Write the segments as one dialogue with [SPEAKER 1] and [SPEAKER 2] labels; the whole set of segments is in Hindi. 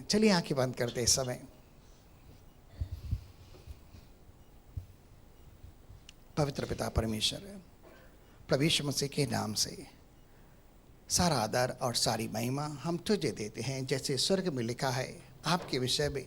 [SPEAKER 1] चलिए आंखें बंद करते इस समय। पवित्र पिता परमेश्वर, प्रभु यीशु मसीह के नाम से सारा आदर और सारी महिमा हम तुझे देते हैं। जैसे स्वर्ग में लिखा है आपके विषय में,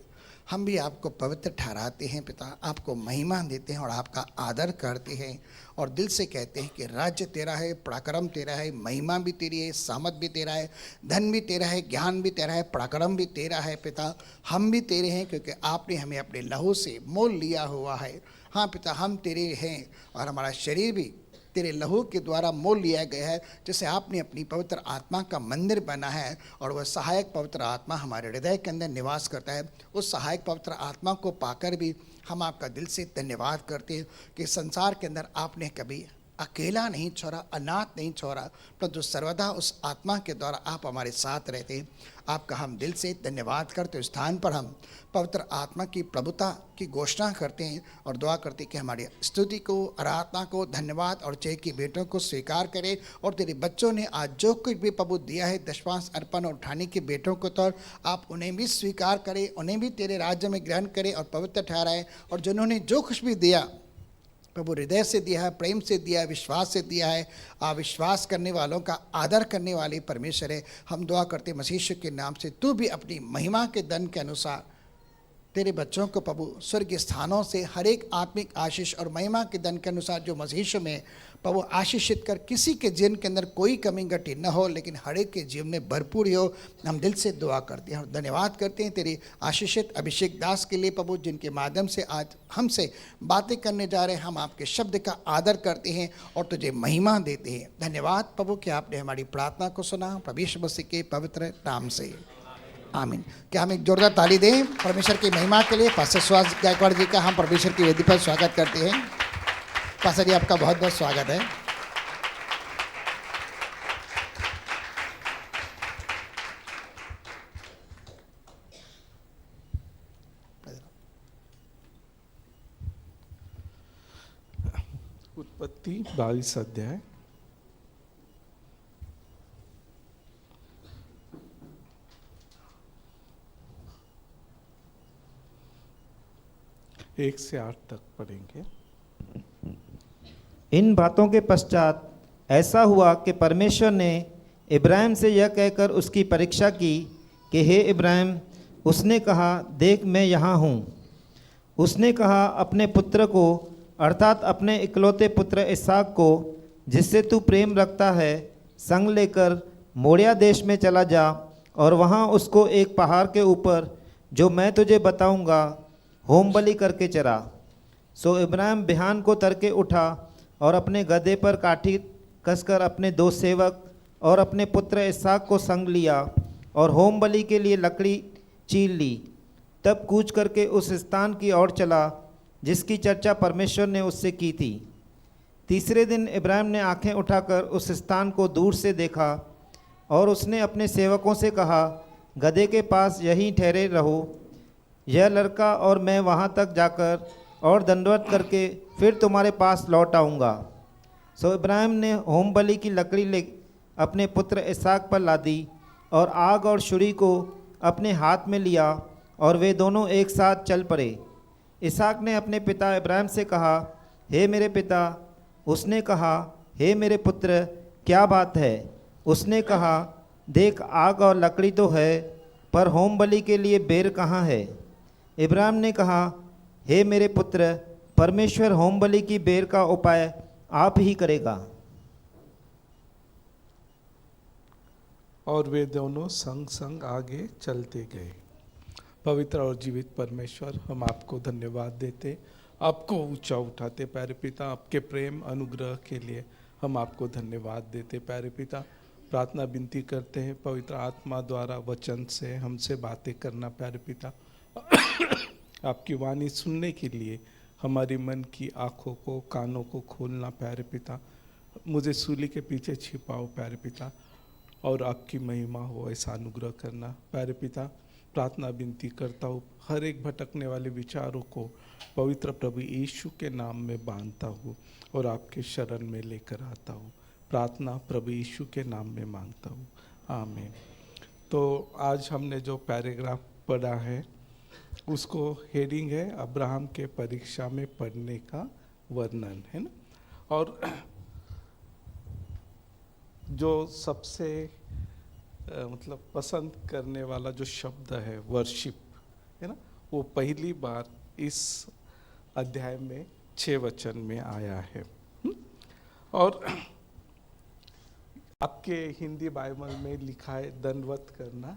[SPEAKER 1] हम भी आपको पवित्र ठहराते हैं पिता, आपको महिमा देते हैं और आपका आदर करते हैं और दिल से कहते हैं कि राज्य तेरा है, पराक्रम तेरा है, महिमा भी तेरी है, सामत भी तेरा है, धन भी तेरा है, ज्ञान भी तेरा है, पराक्रम भी तेरा है पिता। हम भी तेरे हैं क्योंकि आपने हमें अपने लहू से मोल लिया हुआ है। हाँ पिता, हम तेरे हैं और हमारा शरीर भी तेरे लहू के द्वारा मोल लिया गया है, जैसे आपने अपनी पवित्र आत्मा का मंदिर बना है और वह सहायक पवित्र आत्मा हमारे हृदय के अंदर निवास करता है। उस सहायक पवित्र आत्मा को पाकर भी हम आपका दिल से धन्यवाद करते हैं कि संसार के अंदर आपने कभी अकेला नहीं छोड़ा, अनाथ नहीं छोड़ा, परंतु सर्वदा उस आत्मा के द्वारा आप हमारे साथ रहते हैं। आपका हम दिल से धन्यवाद करते। उस स्थान पर हम पवित्र आत्मा की प्रभुता की घोषणा करते हैं और दुआ करते हैं कि हमारी स्तुति को, आराधना को, धन्यवाद और जय की भेंटों को स्वीकार करें। और तेरे बच्चों ने आज जो कुछ भी प्रभु दिया है दशमांश अर्पण और उठाने की भेंटों के तौर, आप उन्हें भी स्वीकार करें, उन्हें भी तेरे राज्य में ग्रहण करें और पवित्र ठहराएं। और जिन्होंने जो कुछ भी दिया प्रभु हृदय से दिया है, प्रेम से दिया है, विश्वास से दिया है, विश्वास करने वालों का आदर करने वाले परमेश्वर है। हम दुआ करते मसीह यीशु के नाम से, तू भी अपनी महिमा के धन के अनुसार तेरे बच्चों को प्रभु स्वर्गीय स्थानों से हर एक आत्मिक आशीष और महिमा के धन के अनुसार जो मसीह यीशु में प्रभु आशीषित कर, किसी के जीवन के अंदर कोई कमी घटी न हो, लेकिन हर एक के जीवन में भरपूर हो। हम दिल से दुआ करते हैं और धन्यवाद करते हैं तेरे आशीषित अभिषेक दास के लिए प्रभु, जिनके माध्यम से आज हमसे बातें करने जा रहे हैं। हम आपके शब्द का आदर करते हैं और तुझे महिमा देते हैं। धन्यवाद प्रभु कि आपने हमारी प्रार्थना को सुना, प्रभु यीशु मसीह के पवित्र नाम से आमीन। क्या हम एक जोरदार ताली दें परमेश्वर की महिमा के लिए। पास्टर सुहास गायकवाड़ जी का हम परमेश्वर की वेदी पर स्वागत करते हैं। पास्टर जी, आपका बहुत बहुत स्वागत है।
[SPEAKER 2] उत्पत्ति 22 अध्याय 1 से 8 तक पढ़ेंगे।
[SPEAKER 3] इन बातों के पश्चात ऐसा हुआ कि परमेश्वर ने इब्राहिम से यह कहकर उसकी परीक्षा की कि हे इब्राहिम। उसने कहा, देख मैं यहाँ हूँ। उसने कहा, अपने पुत्र को अर्थात अपने इकलौते पुत्र इसहाक को, जिससे तू प्रेम रखता है, संग लेकर मोरिया देश में चला जा और वहाँ उसको एक पहाड़ के ऊपर, जो मैं तुझे बताऊँगा, होम बलि करके चरा। सो इब्राहिम बिहान को तड़के उठा और अपने गदहे पर काठी कसकर अपने 2 सेवक और अपने पुत्र इसहाक को संग लिया और होम बलि के लिए लकड़ी चीर ली। तब कूच करके उस स्थान की ओर चला जिसकी चर्चा परमेश्वर ने उससे की थी। तीसरे दिन इब्राहिम ने आंखें उठाकर उस स्थान को दूर से देखा और उसने अपने सेवकों से कहा, गदहे के पास यहीं ठहरे रहो, यह लड़का और मैं वहाँ तक जाकर और दंडवत करके फिर तुम्हारे पास लौट आऊँगा। सो इब्राहिम ने होम बलि की लकड़ी ले अपने पुत्र इसहाक पर लादी और आग और छुरी को अपने हाथ में लिया और वे दोनों एक साथ चल पड़े। इसहाक ने अपने पिता इब्राहिम से कहा, हे मेरे पिता। उसने कहा, हे मेरे पुत्र, क्या बात है? उसने कहा, देख आग और लकड़ी तो है, पर होम बलि के लिए बेर कहाँ है? इब्राहिम ने कहा, हे मेरे पुत्र, परमेश्वर होम बलि की बेर का उपाय आप ही करेगा।
[SPEAKER 2] और वे दोनों संग संग आगे चलते गए। पवित्र और जीवित परमेश्वर, हम आपको धन्यवाद देते, आपको ऊंचा उठाते प्यारे पिता। आपके प्रेम अनुग्रह के लिए हम आपको धन्यवाद देते प्यारे पिता। प्रार्थना विनती करते हैं, पवित्र आत्मा द्वारा वचन से हमसे बातें करना प्यारे पिता। आपकी वाणी सुनने के लिए हमारी मन की आँखों को, कानों को खोलना प्यारे पिता। मुझे सूली के पीछे छिपाओ प्यारे पिता, और आपकी महिमा हो ऐसा अनुग्रह करना प्यारे पिता। प्रार्थना विनती करता हूँ, हर एक भटकने वाले विचारों को पवित्र प्रभु यीशु के नाम में बांधता हूँ और आपके शरण में लेकर आता हूँ। प्रार्थना प्रभु यीशु के नाम में मांगता हूँ, आमीन। तो आज हमने जो पैराग्राफ पढ़ा है, उसको हेडिंग है अब्राहम के परीक्षा में पढ़ने का वर्णन, है ना। और जो सबसे मतलब पसंद करने वाला जो शब्द है वर्शिप, है ना, वो पहली बार इस अध्याय में 6 वचन में आया है। और आपके हिंदी बाइबल में लिखा है दंडवत करना,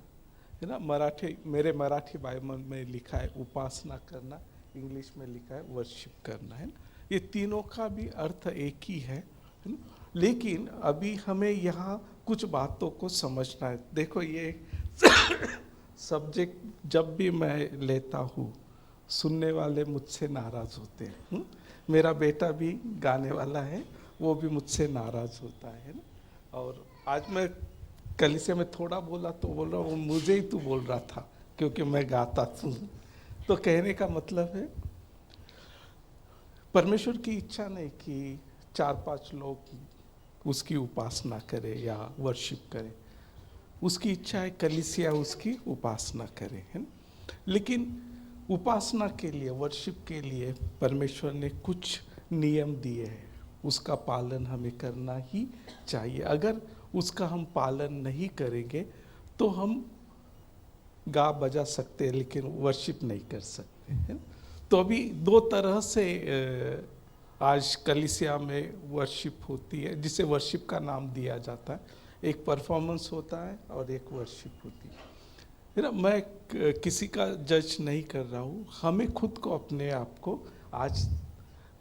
[SPEAKER 2] है ना। मेरे मराठी बाइबल में लिखा है उपासना करना, इंग्लिश में लिखा है वर्शिप करना, है ना। ये तीनों का भी अर्थ एक ही है ना? लेकिन अभी हमें यहाँ कुछ बातों को समझना है। देखो ये सब्जेक्ट जब भी मैं लेता हूँ सुनने वाले मुझसे नाराज़ होते हैं। मेरा बेटा भी गाने वाला है, वो भी मुझसे नाराज़ होता है ना। और आज मैं कलीसिया में थोड़ा बोला तो बोल रहा वो मुझे ही तू बोल रहा था क्योंकि मैं गाता हूँ। तो कहने का मतलब है परमेश्वर की इच्छा नहीं कि 4-5 लोग उसकी उपासना करें या वर्शिप करें। उसकी इच्छा है कलीसिया उसकी उपासना करे, है ना। लेकिन उपासना के लिए, वर्शिप के लिए परमेश्वर ने कुछ नियम दिए हैं, उसका पालन हमें करना ही चाहिए। अगर उसका हम पालन नहीं करेंगे तो हम गा बजा सकते हैं लेकिन वर्शिप नहीं कर सकते, है ना। तो अभी 2 तरह से आज कलीसिया में वर्शिप होती है, जिसे वर्शिप का नाम दिया जाता है। एक परफॉर्मेंस होता है और एक वर्शिप होती है ना। मैं किसी का जज नहीं कर रहा हूँ, हमें खुद को, अपने आप को आज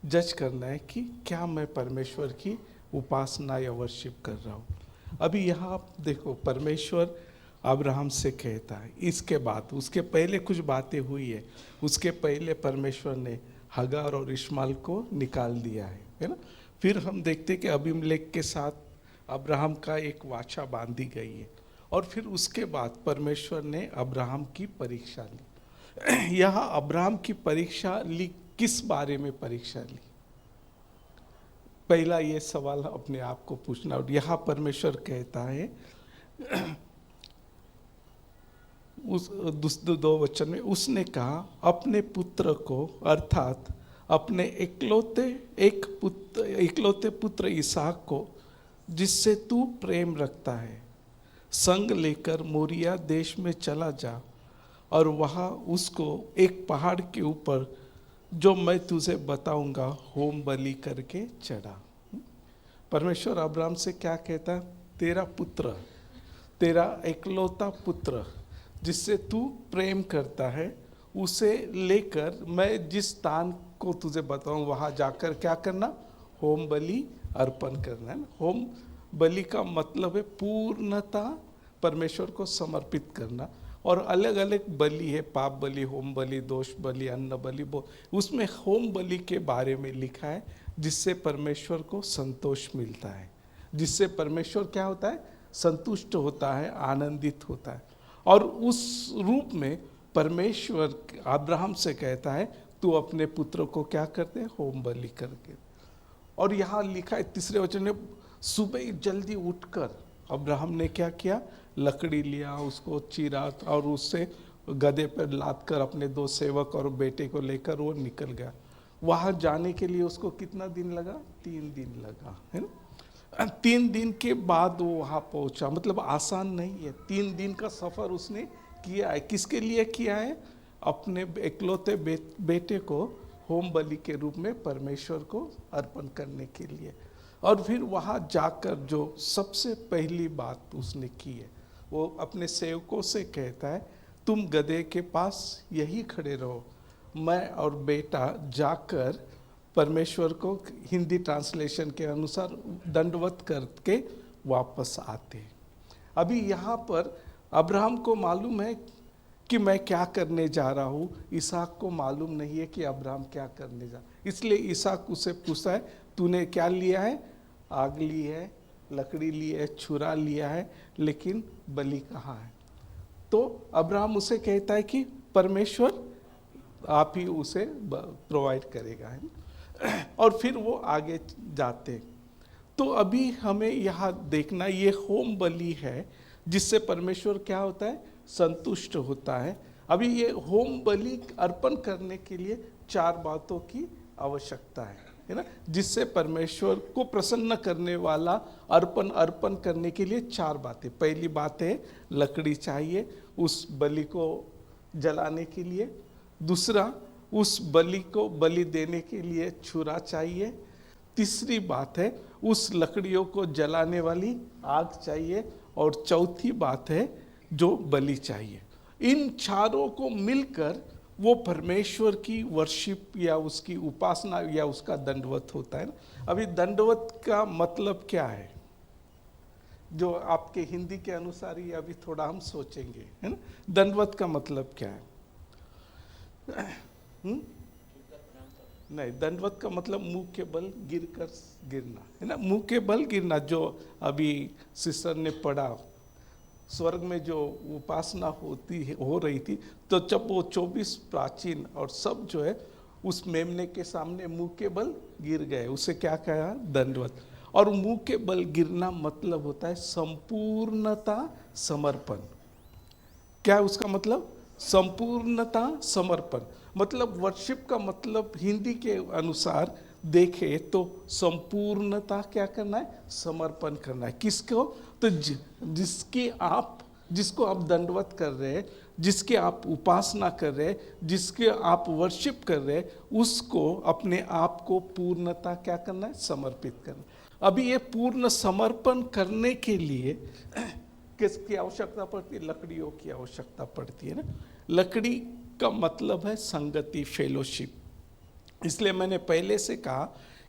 [SPEAKER 2] जज करना है कि क्या मैं परमेश्वर की उपासना या वर्शिप कर रहा हूँ। अभी यहाँ आप देखो, परमेश्वर अब्राहम से कहता है, इसके बाद उसके पहले कुछ बातें हुई है। उसके पहले परमेश्वर ने हगार और इश्माएल को निकाल दिया है ना। फिर हम देखते कि अबीमेलेक के साथ अब्राहम का एक वाचा बांधी गई है। और फिर उसके बाद परमेश्वर ने अब्राहम की परीक्षा ली। यहाँ अब्राहम की परीक्षा ली, किस बारे में परीक्षा ली? पहला ये सवाल अपने आप को पूछना। और यहाँ परमेश्वर कहता है उस 2 वचन में, उसने कहा अपने पुत्र को, अर्थात अपने इकलौते पुत्र इसहाक को, जिससे तू प्रेम रखता है, संग लेकर मोरिया देश में चला जा और वहाँ उसको एक पहाड़ के ऊपर जो मैं तुझे बताऊंगा होम बलि करके चढ़ा। परमेश्वर अब्राहम से क्या कहता है? तेरा पुत्र, तेरा इकलौता पुत्र जिससे तू प्रेम करता है, उसे लेकर मैं जिस स्थान को तुझे बताऊं वहाँ जाकर क्या करना? होम बलि अर्पण करना, है ना। होम बलि का मतलब है पूर्णता परमेश्वर को समर्पित करना। और अलग अलग बलि है, पाप बलि, होम बलि, दोष बलि, अन्न बलि। उसमें होम बलि के बारे में लिखा है जिससे परमेश्वर को संतोष मिलता है, जिससे परमेश्वर क्या होता है? संतुष्ट होता है, आनंदित होता है। और उस रूप में परमेश्वर अब्राहम से कहता है तू अपने पुत्र को क्या करते? होम बलि करके। और यहाँ लिखा है 3 वचन में, सुबह जल्दी उठकर अब्राहम ने क्या किया? लकड़ी लिया, उसको चीरा और उससे गधे पर लाद कर अपने 2 सेवक और बेटे को लेकर वो निकल गया। वहाँ जाने के लिए उसको कितना दिन लगा? 3 दिन लगा, है ना। 3 दिन के बाद वो वहाँ पहुँचा। मतलब आसान नहीं है, 3 दिन का सफ़र उसने किया है। किसके लिए किया है? अपने इकलौते बेटे को होम बलि के रूप में परमेश्वर को अर्पण करने के लिए। और फिर वहाँ जाकर जो सबसे पहली बात उसने की है, वो अपने सेवकों से कहता है तुम गधे के पास यही खड़े रहो, मैं और बेटा जाकर परमेश्वर को, हिंदी ट्रांसलेशन के अनुसार, दंडवत करके वापस आते हैं। अभी यहाँ पर अब्राहम को मालूम है कि मैं क्या करने जा रहा हूँ, इसहाक को मालूम नहीं है कि अब्राहम क्या करने जा, इसलिए इसहाक उसे पूछता है तूने क्या लिया है? आग ली है, लकड़ी ली है, छुरा लिया है, लेकिन बलि कहाँ है? तो अब्राहम उसे कहता है कि परमेश्वर आप ही उसे प्रोवाइड करेगा, है। और फिर वो आगे जाते। तो अभी हमें यहाँ देखना, ये होम बलि है जिससे परमेश्वर क्या होता है? संतुष्ट होता है। अभी ये होम बलि अर्पण करने के लिए 4 बातों की आवश्यकता है ना, जिससे परमेश्वर को प्रसन्न करने वाला अर्पण करने के लिए 4 बातें। पहली बात है लकड़ी चाहिए उस बलि को जलाने के लिए। दूसरा, उस बलि को बलि देने के लिए छुरा चाहिए। तीसरी बात है उस लकड़ियों को जलाने वाली आग चाहिए। और चौथी बात है जो बलि चाहिए। इन चारों को मिलकर वो परमेश्वर की वर्शिप या उसकी उपासना या उसका दंडवत होता है ना। अभी दंडवत का मतलब क्या है, जो आपके हिंदी के अनुसार ही अभी थोड़ा हम सोचेंगे, है ना। दंडवत का मतलब क्या है? नहीं, दंडवत का मतलब मुंह के बल गिरना, है ना। मुंह के बल गिरना, जो अभी सिस्टर ने पढ़ा, स्वर्ग में जो उपासना हो रही थी, तो जब वो 24 प्राचीन और सब जो है उस मेमने के सामने मुंह के बल गिर गए, उसे क्या कहा? दंडवत। और मुंह के बल गिरना मतलब होता है संपूर्णता समर्पण। क्या है उसका मतलब? संपूर्णता समर्पण। मतलब वर्शिप का मतलब हिंदी के अनुसार देखे तो संपूर्णता क्या करना है? समर्पण करना है। किसको? तो जिसको आप दंडवत कर रहे हैं, जिसके आप उपासना कर रहे हैं, जिसके आप वर्शिप कर रहे हैं, उसको अपने आप को पूर्णता क्या करना है? समर्पित करना। अभी ये पूर्ण समर्पण करने के लिए किसकी आवश्यकता पड़ती है? लकड़ियों की आवश्यकता पड़ती है ना। लकड़ी का मतलब है संगति, फेलोशिप। इसलिए मैंने पहले से कहा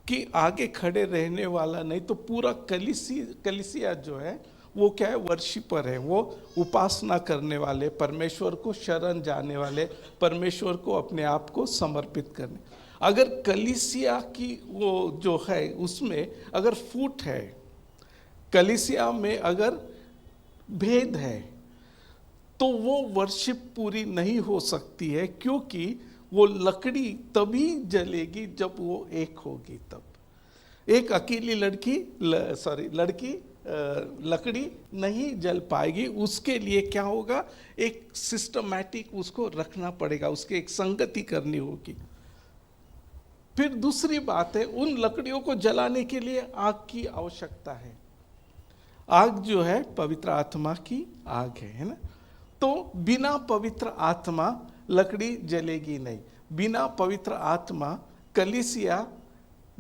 [SPEAKER 2] कि आगे खड़े रहने वाला नहीं तो पूरा कलीसिया जो है वो क्या है? वर्शिपर है। वो उपासना करने वाले, परमेश्वर को शरण जाने वाले, परमेश्वर को अपने आप को समर्पित करने। अगर कलीसिया की वो जो है उसमें अगर फूट है, कलीसिया में अगर भेद है, तो वो वर्शिप पूरी नहीं हो सकती है, क्योंकि वो लकड़ी तभी जलेगी जब वो एक होगी। तब एक अकेली लड़की लकड़ी नहीं जल पाएगी। उसके लिए क्या होगा? एक सिस्टमैटिक उसको रखना पड़ेगा, उसके एक संगति करनी होगी। फिर दूसरी बात है, उन लकड़ियों को जलाने के लिए आग की आवश्यकता है। आग जो है पवित्र आत्मा की आग है ना। तो बिना पवित्र आत्मा लकड़ी जलेगी नहीं, बिना पवित्र आत्मा कलीसिया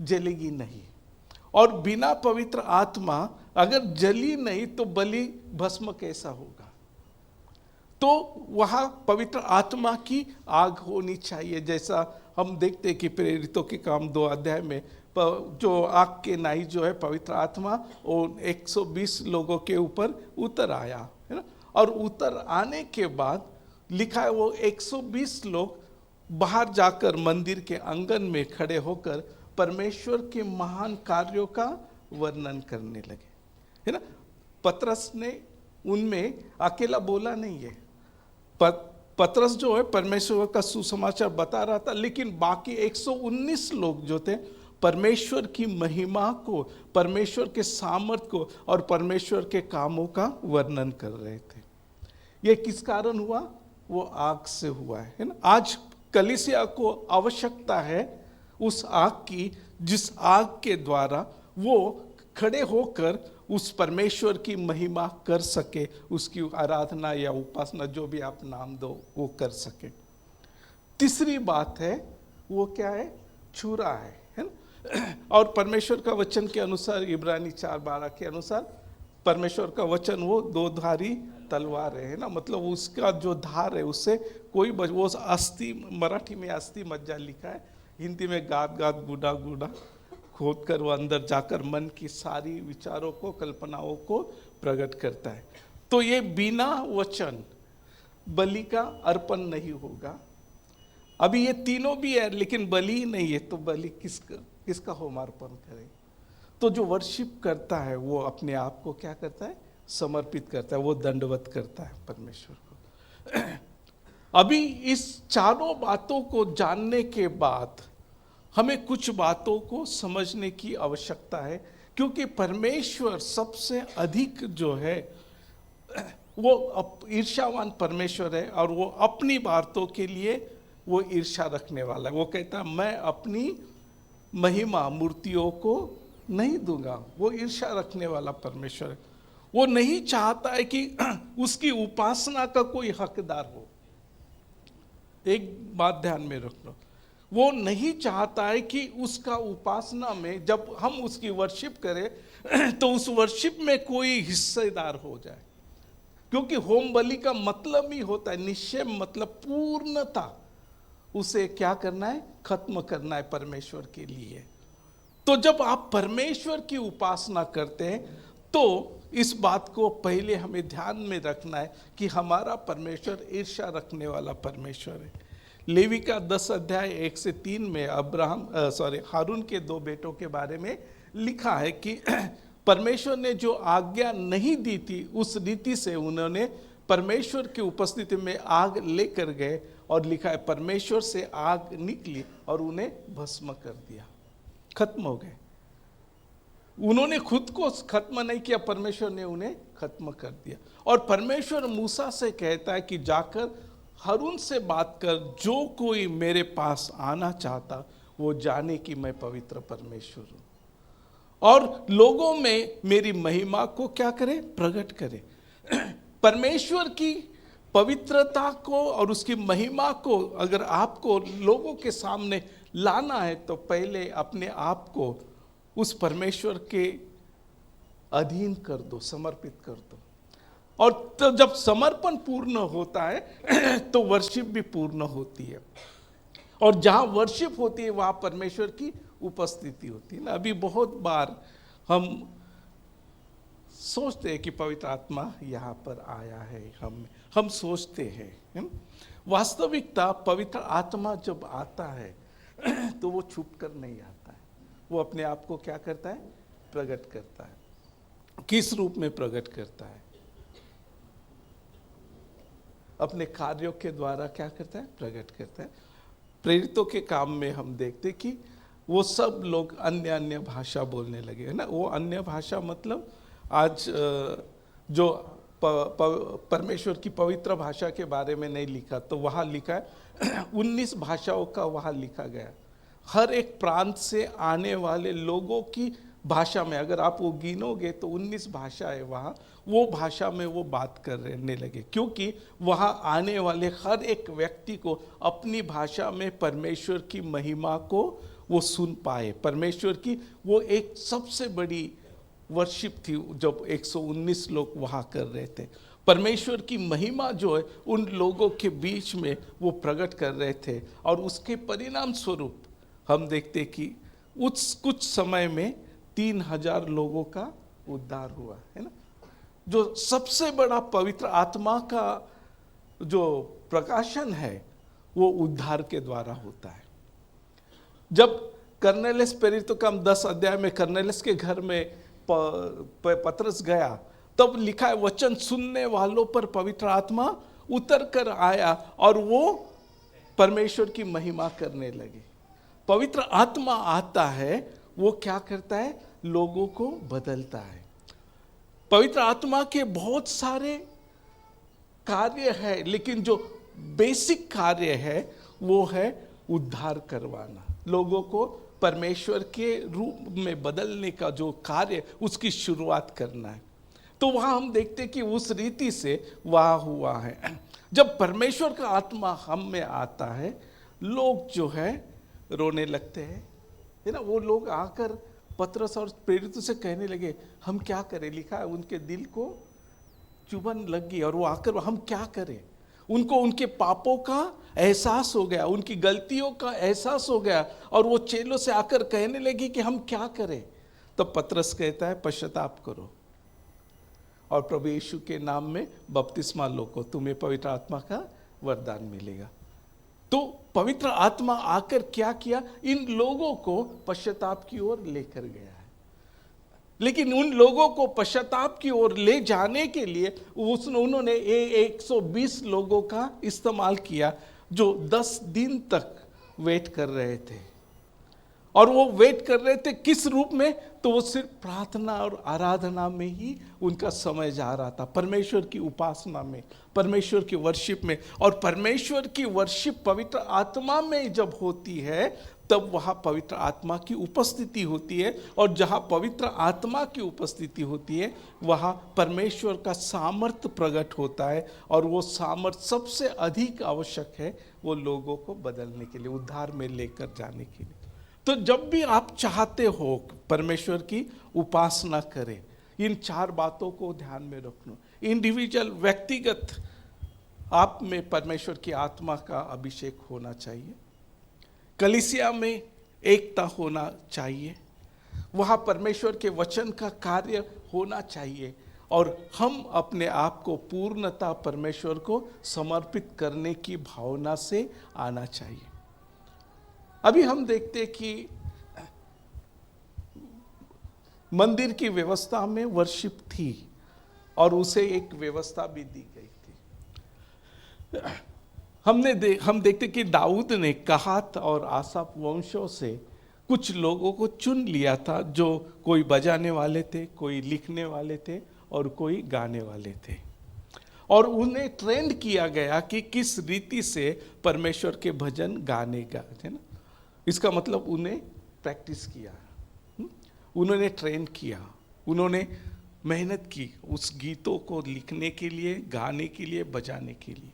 [SPEAKER 2] जलेगी नहीं, और बिना पवित्र आत्मा अगर जली नहीं तो बलि भस्म कैसा होगा? तो वहाँ पवित्र आत्मा की आग होनी चाहिए। जैसा हम देखते हैं कि प्रेरितों के काम 2 अध्याय में जो आग के नाई जो है पवित्र आत्मा और 120 लोगों के ऊपर उतर आया, है ना। और उतर आने के बाद लिखा है वो 120 लोग बाहर जाकर मंदिर के आंगन में खड़े होकर परमेश्वर के महान कार्यों का वर्णन करने लगे, है ना। पतरस ने उनमें अकेला बोला नहीं है। पतरस जो है परमेश्वर का सुसमाचार बता रहा था, लेकिन बाकी 119 लोग जो थे परमेश्वर की महिमा को, परमेश्वर के सामर्थ को और परमेश्वर के कामों का वर्णन कर रहे थे। ये किस कारण हुआ? वो आग से हुआ है ना। आज कलीसिया को आवश्यकता है उस आग की, जिस आग के द्वारा वो खड़े होकर उस परमेश्वर की महिमा कर सके, उसकी आराधना या उपासना जो भी आप नाम दो वो कर सके। तीसरी बात है वो क्या है? छुरा है ना। और परमेश्वर का वचन के अनुसार इब्रानी 4:12 के अनुसार परमेश्वर का वचन वो 2-धारी तलवार है ना। मतलब उसका जो धार है उससे कोई वो अस्थि, मराठी में अस्थि मज्जा लिखा है, हिंदी में गाद गुड़ा गुड़ा खोद कर वो अंदर जाकर मन की सारी विचारों को, कल्पनाओं को प्रकट करता है। तो ये बिना वचन बलि का अर्पण नहीं होगा। अभी ये तीनों भी है लेकिन बलि नहीं है, तो बलि किसका होम अर्पण करे? तो जो वर्शिप करता है वो अपने आप को क्या करता है? समर्पित करता है, वो दंडवत करता है परमेश्वर को। अभी इस चारों बातों को जानने के बाद हमें कुछ बातों को समझने की आवश्यकता है, क्योंकि परमेश्वर सबसे अधिक जो है वो ईर्ष्यावान परमेश्वर है और वो अपनी बातों के लिए वो ईर्ष्या रखने वाला है। वो कहता है मैं अपनी महिमा मूर्तियों को नहीं दूंगा। वो ईर्ष्या रखने वाला परमेश्वर है। वो नहीं चाहता है कि उसकी उपासना का कोई हकदार हो। एक बात ध्यान में रखना, वो नहीं चाहता है कि उसका उपासना में जब हम उसकी वर्शिप करें तो उस वर्शिप में कोई हिस्सेदार हो जाए, क्योंकि होम बलि का मतलब ही होता है निश्चय, मतलब पूर्णता, उसे क्या करना है, खत्म करना है परमेश्वर के लिए। तो जब आप परमेश्वर की उपासना करते हैं तो इस बात को पहले हमें ध्यान में रखना है कि हमारा परमेश्वर ईर्ष्या रखने वाला परमेश्वर है। लेवी का 10 अध्याय 1 से 3 में हारून के 2 बेटों के बारे में लिखा है कि परमेश्वर ने जो आज्ञा नहीं दी थी उस रीति से उन्होंने परमेश्वर की उपस्थिति में आग लेकर गए, और लिखा है परमेश्वर से आग निकली और उन्हें भस्म कर दिया, खत्म हो गए। उन्होंने खुद को खत्म नहीं किया, परमेश्वर ने उन्हें खत्म कर दिया। और परमेश्वर मूसा से कहता है कि जाकर हारून से बात कर, जो कोई मेरे पास आना चाहता वो जाने कि मैं पवित्र परमेश्वर हूं, और लोगों में मेरी महिमा को क्या करे, प्रकट करे। परमेश्वर की पवित्रता को और उसकी महिमा को अगर आपको लोगों के सामने लाना है तो पहले अपने आप को उस परमेश्वर के अधीन कर दो, समर्पित कर दो। और तो जब समर्पण पूर्ण होता है तो वर्शिप भी पूर्ण होती है, और जहां वर्शिप होती है वहां परमेश्वर की उपस्थिति होती है ना। अभी बहुत बार हम सोचते हैं कि पवित्र आत्मा यहाँ पर आया है, हम सोचते हैं। वास्तविकता पवित्र आत्मा जब आता है तो वो छुप कर नहीं आता है, वो अपने आप को क्या करता है, प्रकट करता है। किस रूप में प्रकट करता है, अपने कार्यों के द्वारा क्या करता है, प्रकट करता है। प्रेरितों के काम में हम देखते कि वो सब लोग अन्य अन्य भाषा बोलने लगे, है ना। वो अन्य भाषा मतलब आज जो परमेश्वर की पवित्र भाषा के बारे में नहीं लिखा, तो वहाँ लिखा है 19 भाषाओं का वहाँ लिखा गया। हर एक प्रांत से आने वाले लोगों की भाषा में अगर आप वो गिनोगे तो 19 भाषा है वहाँ, वो भाषा में वो बात करने लगे, क्योंकि वहाँ आने वाले हर एक व्यक्ति को अपनी भाषा में परमेश्वर की महिमा को वो सुन पाए। परमेश्वर की वो एक सबसे बड़ी वर्शिप थी जब 119 लोग वहाँ कर रहे थे। परमेश्वर की महिमा जो है उन लोगों के बीच में वो प्रकट कर रहे थे, और उसके परिणाम स्वरूप हम देखते कि उस कुछ समय में 3000 लोगों का उद्धार हुआ, है ना। जो सबसे बड़ा पवित्र आत्मा का जो प्रकाशन है वो उद्धार के द्वारा होता है। जब कर्नेलियस, प्रेरितों का 10 अध्याय में कर्नेलियस के घर में पतरस गया, तब लिखा है वचन सुनने वालों पर पवित्र आत्मा उतर कर आया और वो परमेश्वर की महिमा करने लगे। पवित्र आत्मा आता है, वो क्या करता है, लोगों को बदलता है। पवित्र आत्मा के बहुत सारे कार्य है, लेकिन जो बेसिक कार्य है वो है उद्धार करवाना, लोगों को परमेश्वर के रूप में बदलने का जो कार्य, उसकी शुरुआत करना है। तो वहाँ हम देखते कि उस रीति से वहाँ हुआ है। जब परमेश्वर का आत्मा हम में आता है, लोग जो है रोने लगते हैं, है ना। वो लोग आकर पतरस और प्रेरितों से कहने लगे हम क्या करें, लिखा है उनके दिल को चुभन लग गई, और वो आकर हम क्या करें। उनको उनके पापों का एहसास हो गया, उनकी गलतियों का एहसास हो गया, और वो चेलों से आकर कहने लगी कि हम क्या करें। तो पतरस कहता है पश्चाताप करो और प्रभु यीशु के नाम में बपतिस्मा लो, को तुम्हें पवित्र आत्मा का वरदान मिलेगा। तो पवित्र आत्मा आकर क्या किया, इन लोगों को पश्चाताप की ओर लेकर गया है। लेकिन उन लोगों को पश्चाताप की ओर ले जाने के लिए उन्होंने 120 लोगों का इस्तेमाल किया, जो 10 दिन तक वेट कर रहे थे। और वो वेट कर रहे थे किस रूप में? तो वो सिर्फ प्रार्थना और आराधना में ही उनका समय जा रहा था, परमेश्वर की उपासना में, परमेश्वर की वर्शिप में। और परमेश्वर की वर्शिप पवित्र आत्मा में जब होती है तब वहाँ पवित्र आत्मा की उपस्थिति होती है, और जहाँ पवित्र आत्मा की उपस्थिति होती है वहाँ परमेश्वर का सामर्थ्य प्रकट होता है, और वो सामर्थ्य सबसे अधिक आवश्यक है वो लोगों को बदलने के लिए, उद्धार में लेकर जाने के लिए। तो जब भी आप चाहते हो परमेश्वर की उपासना करें, इन 4 बातों को ध्यान में रखना। इंडिविजुअल, व्यक्तिगत आप में परमेश्वर की आत्मा का अभिषेक होना चाहिए, कलीसिया में एकता होना चाहिए, वहाँ परमेश्वर के वचन का कार्य होना चाहिए, और हम अपने आप को पूर्णतः परमेश्वर को समर्पित करने की भावना से आना चाहिए। अभी हम देखते कि मंदिर की व्यवस्था में वर्शिप थी और उसे एक व्यवस्था भी दी गई थी। हम देखते कि दाऊद ने कहात और आसाफ वंशों से कुछ लोगों को चुन लिया था, जो कोई बजाने वाले थे, कोई लिखने वाले थे और कोई गाने वाले थे, और उन्हें ट्रेंड किया गया कि किस रीति से परमेश्वर के भजन गाने का, है ना। इसका मतलब उन्हें प्रैक्टिस किया, उन्होंने ट्रेन किया, उन्होंने मेहनत की उस गीतों को लिखने के लिए, गाने के लिए, बजाने के लिए।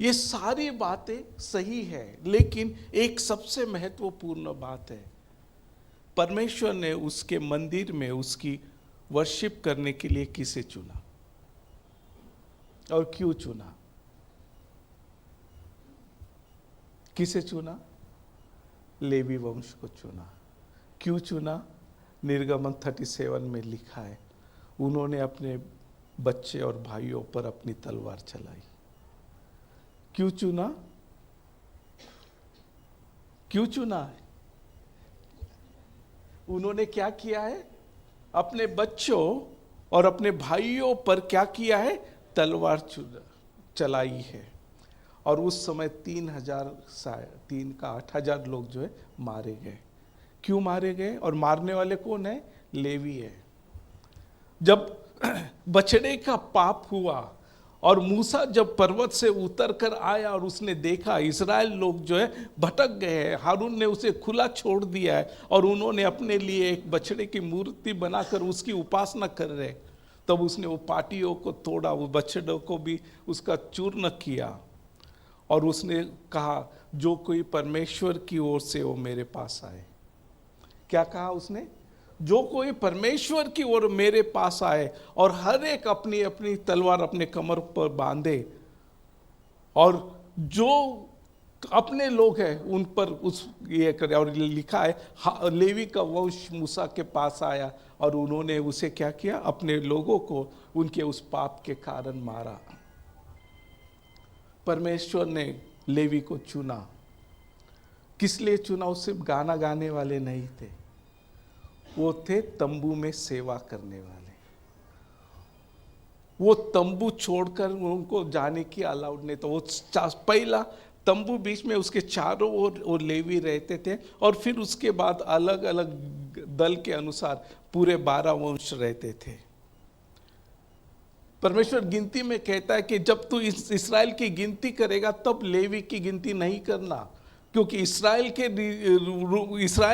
[SPEAKER 2] ये सारी बातें सही है, लेकिन एक सबसे महत्वपूर्ण बात है, परमेश्वर ने उसके मंदिर में उसकी वर्शिप करने के लिए किसे चुना और क्यों चुना? किसे चुना? लेवी वंश को चुना। क्यों चुना? निर्गमन 37 में लिखा है, उन्होंने अपने बच्चे और भाइयों पर अपनी तलवार चलाई। क्यों चुना? क्यों चुना है? उन्होंने क्या किया है? अपने बच्चों और अपने भाइयों पर क्या किया है? तलवार चलाई है। और उस समय 3 का 8,000 लोग जो है मारे गए। क्यों मारे गए? और मारने वाले कौन है? लेवी है। जब बछड़े का पाप हुआ और मूसा जब पर्वत से उतर कर आया और उसने देखा इस्राएल लोग जो है भटक गए हैं, हारून ने उसे खुला छोड़ दिया है और उन्होंने अपने लिए एक बछड़े की मूर्ति बनाकर उसकी उपासना कर रहे, तब उसने वो पाटियों को तोड़ा, वो बछड़ों को भी उसका चूर्ण किया, और उसने कहा जो कोई परमेश्वर की ओर से वो मेरे पास आए। क्या कहा उसने? जो कोई परमेश्वर की ओर मेरे पास आए, और हर एक अपनी अपनी तलवार अपने कमर पर बांधे, और जो अपने लोग हैं उन पर उस ये करे। और लिखा है लेवी का वंश मूसा के पास आया और उन्होंने उसे क्या किया? अपने लोगों को उनके उस पाप के कारण मारा। परमेश्वर ने लेवी को चुना। किस लिए चुना? वो सिर्फ गाना गाने वाले नहीं थे, वो थे तंबू में सेवा करने वाले। वो तंबू छोड़कर उनको जाने की अलाउड नहीं। तो वो पहला तंबू बीच में, उसके चारों ओर वो लेवी रहते थे, और फिर उसके बाद अलग अलग दल के अनुसार पूरे 12 वंश रहते थे। परमेश्वर गिनती में कहता है कि जब तू इस्राएल की गिनती करेगा तब लेवी की गिनती नहीं करना, क्योंकि इस्राएल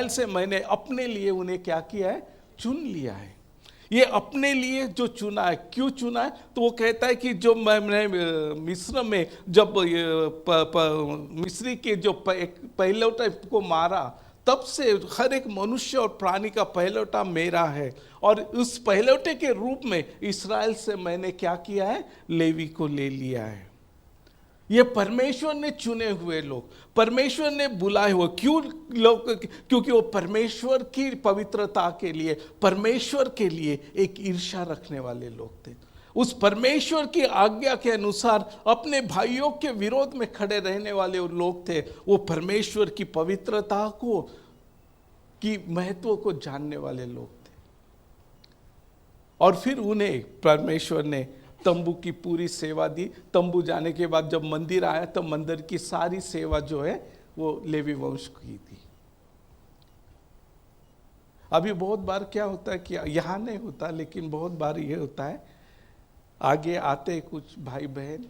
[SPEAKER 2] से मैंने अपने लिए उन्हें क्या किया है? चुन लिया है। ये अपने लिए जो चुना है, क्यों चुना है? तो वो कहता है कि जो मैंने मिस्र में जब मिस्री के जो पहलौठा को मारा, तब से हर एक मनुष्य और प्राणी का पहलौठा मेरा है, और उस पहलौठे के रूप में इस्राएल से मैंने क्या किया है? लेवी को ले लिया है। ये परमेश्वर ने चुने हुए लोग, परमेश्वर ने बुलाए हुए। क्यों लोग? क्योंकि वो परमेश्वर की पवित्रता के लिए, परमेश्वर के लिए एक ईर्ष्या रखने वाले लोग थे। उस परमेश्वर की आज्ञा के अनुसार अपने भाइयों के विरोध में खड़े रहने वाले लोग थे। वो परमेश्वर की पवित्रता को, की महत्व को जानने वाले लोग थे। और फिर उन्हें परमेश्वर ने तंबू की पूरी सेवा दी। तंबू जाने के बाद जब मंदिर आया तो मंदिर की सारी सेवा जो है वो लेवी वंश की थी। अभी बहुत बार क्या होता है कि यहाँ नहीं होता, लेकिन बहुत बार ये होता है, आगे आते कुछ भाई बहन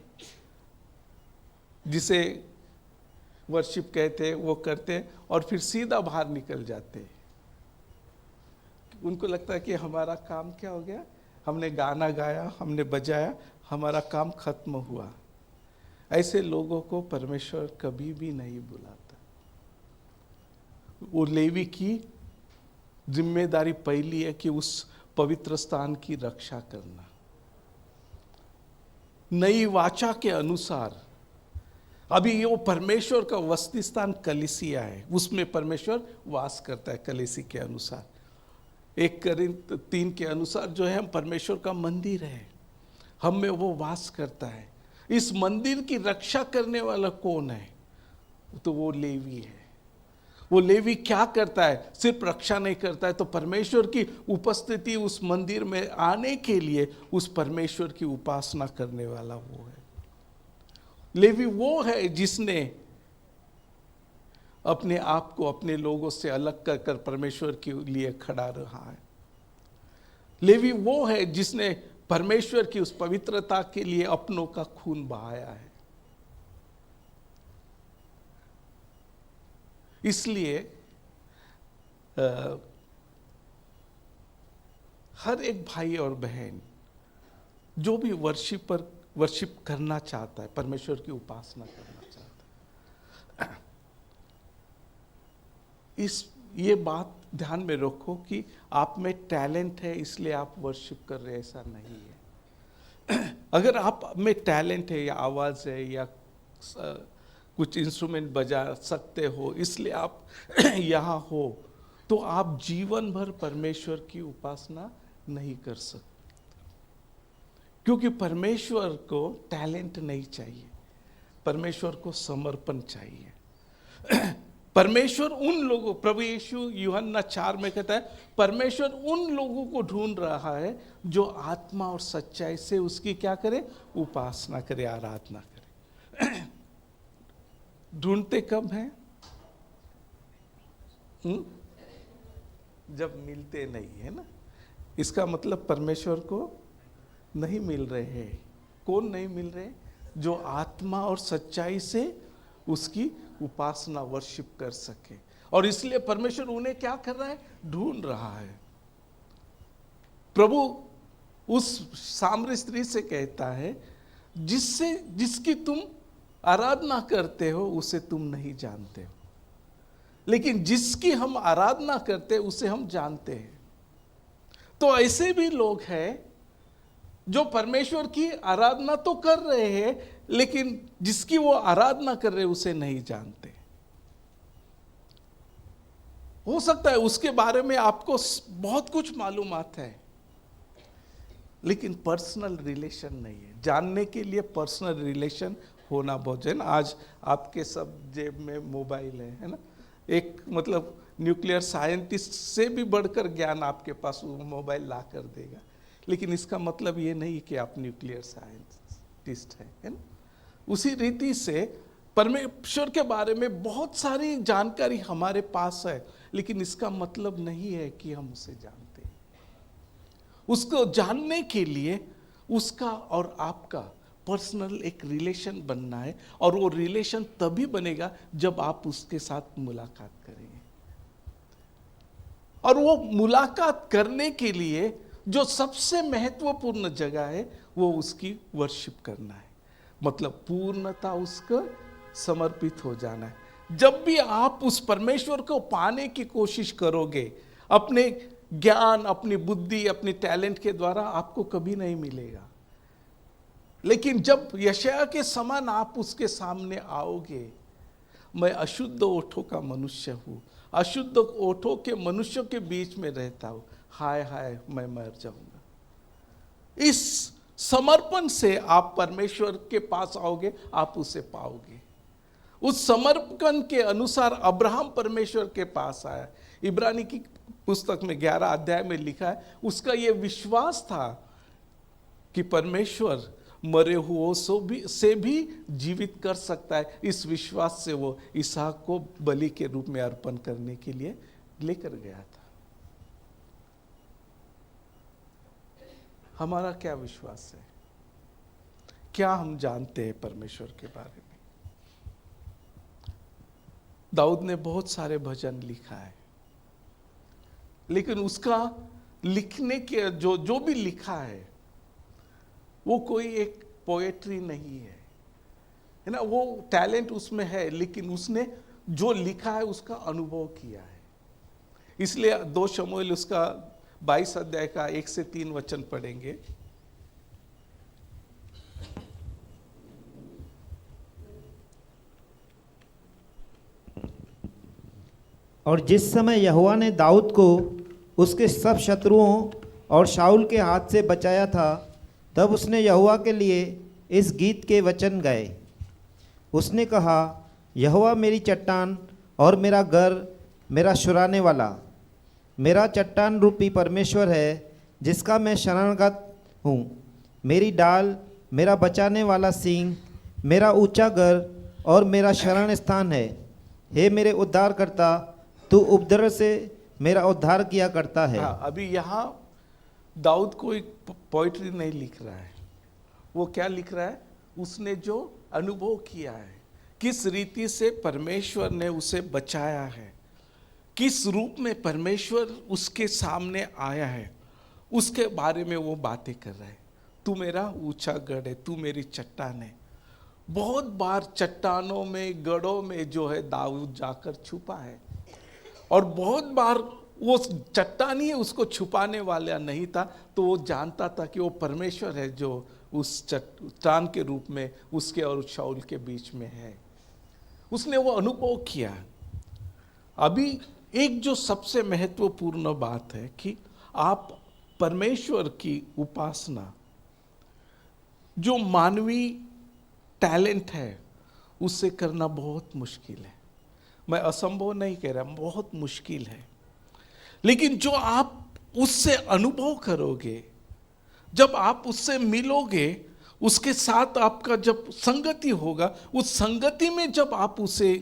[SPEAKER 2] जिसे वर्शिप कहते हैं वो करते हैं और फिर सीधा बाहर निकल जाते हैं। उनको लगता है कि हमारा काम क्या हो गया, हमने गाना गाया, हमने बजाया, हमारा काम खत्म हुआ। ऐसे लोगों को परमेश्वर कभी भी नहीं बुलाता। वो लेवी की जिम्मेदारी पहली है कि उस पवित्र स्थान की रक्षा करना। नई वाचा के अनुसार अभी ये वो परमेश्वर का वसती स्थान कलीसिया है, उसमें परमेश्वर वास करता है कलीसी के अनुसार। 1 कोरिन्थ 3 के अनुसार जो है हम परमेश्वर का मंदिर है, हम में वो वास करता है। इस मंदिर की रक्षा करने वाला कौन है? तो वो लेवी है। वो लेवी क्या करता है? सिर्फ रक्षा नहीं करता है, तो परमेश्वर की उपस्थिति उस मंदिर में आने के लिए उस परमेश्वर की उपासना करने वाला वो है। लेवी वो है जिसने अपने आप को अपने लोगों से अलग कर कर परमेश्वर के लिए खड़ा रहा है। लेवी वो है जिसने परमेश्वर की उस पवित्रता के लिए अपनों का खून बहाया है। इसलिए हर एक भाई और बहन जो भी वर्शिप करना चाहता है, परमेश्वर की उपासना करना चाहता है, ये बात ध्यान में रखो कि आप में टैलेंट है इसलिए आप वर्शिप कर रहे हैं, ऐसा नहीं है। अगर आप में टैलेंट है या आवाज है या कुछ इंस्ट्रूमेंट बजा सकते हो इसलिए आप यहाँ हो, तो आप जीवन भर परमेश्वर की उपासना नहीं कर सकते, क्योंकि परमेश्वर को टैलेंट नहीं चाहिए, परमेश्वर को समर्पण चाहिए। परमेश्वर उन लोगों, प्रभु यीशु यूहन्ना 4 में कहता है, परमेश्वर उन लोगों को ढूंढ रहा है जो आत्मा और सच्चाई से उसकी क्या करे, उपासना करे, आराधना करे। ढूंढते कब हैं? जब मिलते नहीं है ना। इसका मतलब परमेश्वर को नहीं मिल रहे हैं। कौन नहीं मिल रहे? जो आत्मा और सच्चाई से उसकी उपासना वर्शिप कर सके। और इसलिए परमेश्वर उन्हें क्या कर रहा है? ढूंढ रहा है। प्रभु उस सामरी स्त्री से कहता है, जिसकी तुम आराधना करते हो उसे तुम नहीं जानते हो, लेकिन जिसकी हम आराधना करते हैं उसे हम जानते हैं। तो ऐसे भी लोग हैं जो परमेश्वर की आराधना तो कर रहे हैं, लेकिन जिसकी वो आराधना कर रहे हैं उसे नहीं जानते। हो सकता है उसके बारे में आपको बहुत कुछ मालूमात है, लेकिन पर्सनल रिलेशन नहीं है। जानने के लिए पर्सनल रिलेशन होना बहुत है ना। आज आपके सब जेब में मोबाइल है ना। एक मतलब न्यूक्लियर साइंटिस्ट से भी बढ़कर ज्ञान आपके पास वो मोबाइल ला कर देगा, लेकिन इसका मतलब ये नहीं कि आप न्यूक्लियर साइंटिस्ट है ना। उसी रीति से परमेश्वर के बारे में बहुत सारी जानकारी हमारे पास है, लेकिन इसका मतलब नहीं है कि हम उसे जानते हैं। उसको जानने के लिए उसका और आपका पर्सनल एक रिलेशन बनना है, और वो रिलेशन तभी बनेगा जब आप उसके साथ मुलाकात करेंगे। और वो मुलाकात करने के लिए जो सबसे महत्वपूर्ण जगह है वो उसकी वर्शिप करना है, मतलब पूर्णता उसको समर्पित हो जाना है। जब भी आप उस परमेश्वर को पाने की कोशिश करोगे, अपने ज्ञान, अपनी बुद्धि, अपनी टैलेंट के द्वारा आपको कभी नहीं मिलेगा। लेकिन जब यशायाह के समान आप उसके सामने आओगे, मैं अशुद्ध ओठों का मनुष्य हूँ, अशुद्ध ओठों के मनुष्यों के बीच में रहता हूँ, हाय हाय मैं मर जाऊंगा। इस समर्पण से आप परमेश्वर के पास आओगे, आप उसे पाओगे। उस समर्पण के अनुसार अब्राहम परमेश्वर के पास आया। इब्रानी की पुस्तक में 11 अध्याय में लिखा है, उसका यह विश्वास था कि परमेश्वर मरे हुओं से भी जीवित कर सकता है। इस विश्वास से वो इसहाक को बलि के रूप में अर्पण करने के लिए लेकर गया था। हमारा क्या विश्वास है? क्या हम जानते हैं परमेश्वर के बारे में? दाऊद ने बहुत सारे भजन लिखा है, लेकिन उसका लिखने के जो भी लिखा है वो कोई एक पोएट्री नहीं है ना। वो टैलेंट उसमें है, लेकिन उसने जो लिखा है उसका अनुभव किया है। इसलिए 2 शमूएल उसका 22 अध्याय का 1 से 3 वचन पढ़ेंगे।
[SPEAKER 3] और जिस समय यहोवा ने दाऊद को उसके सब शत्रुओं और शाऊल के हाथ से बचाया था, तब उसने यहोवा के लिए इस गीत के वचन गाए। उसने कहा, यहोवा मेरी चट्टान और मेरा घर, मेरा छुड़ाने वाला, मेरा चट्टान रूपी परमेश्वर है, जिसका मैं शरणगत हूँ। मेरी डाल, मेरा बचाने वाला सींग, मेरा ऊंचा घर और मेरा शरण स्थान है। हे मेरे उद्धारकर्ता, तू उपद्रव से मेरा उद्धार किया करता है।
[SPEAKER 2] हाँ, अभी यहाँ दाऊद कोई पोइट्री नहीं लिख रहा है। वो क्या लिख रहा है? उसने जो अनुभव किया है, किस रीति से परमेश्वर ने उसे बचाया है, किस रूप में परमेश्वर उसके सामने आया है, उसके बारे में वो बातें कर रहा है। तू मेरा ऊंचा गढ़ है, तू मेरी चट्टान है। बहुत बार चट्टानों में, गढ़ों में जो है दाऊद जाकर छुपा है, और बहुत बार वो चट्टान ही उसको छुपाने वाला नहीं था, तो वो जानता था कि वो परमेश्वर है जो उस चट्टान के रूप में उसके और शाऊल के बीच में है। उसने वो अनुभव किया। अभी एक जो सबसे महत्वपूर्ण बात है कि आप परमेश्वर की उपासना, जो मानवीय टैलेंट है उससे करना बहुत मुश्किल है। मैं असंभव नहीं कह रहा, बहुत मुश्किल है। लेकिन जो आप उससे अनुभव करोगे, जब आप उससे मिलोगे, उसके साथ आपका जब संगति होगा, उस संगति में जब आप उसे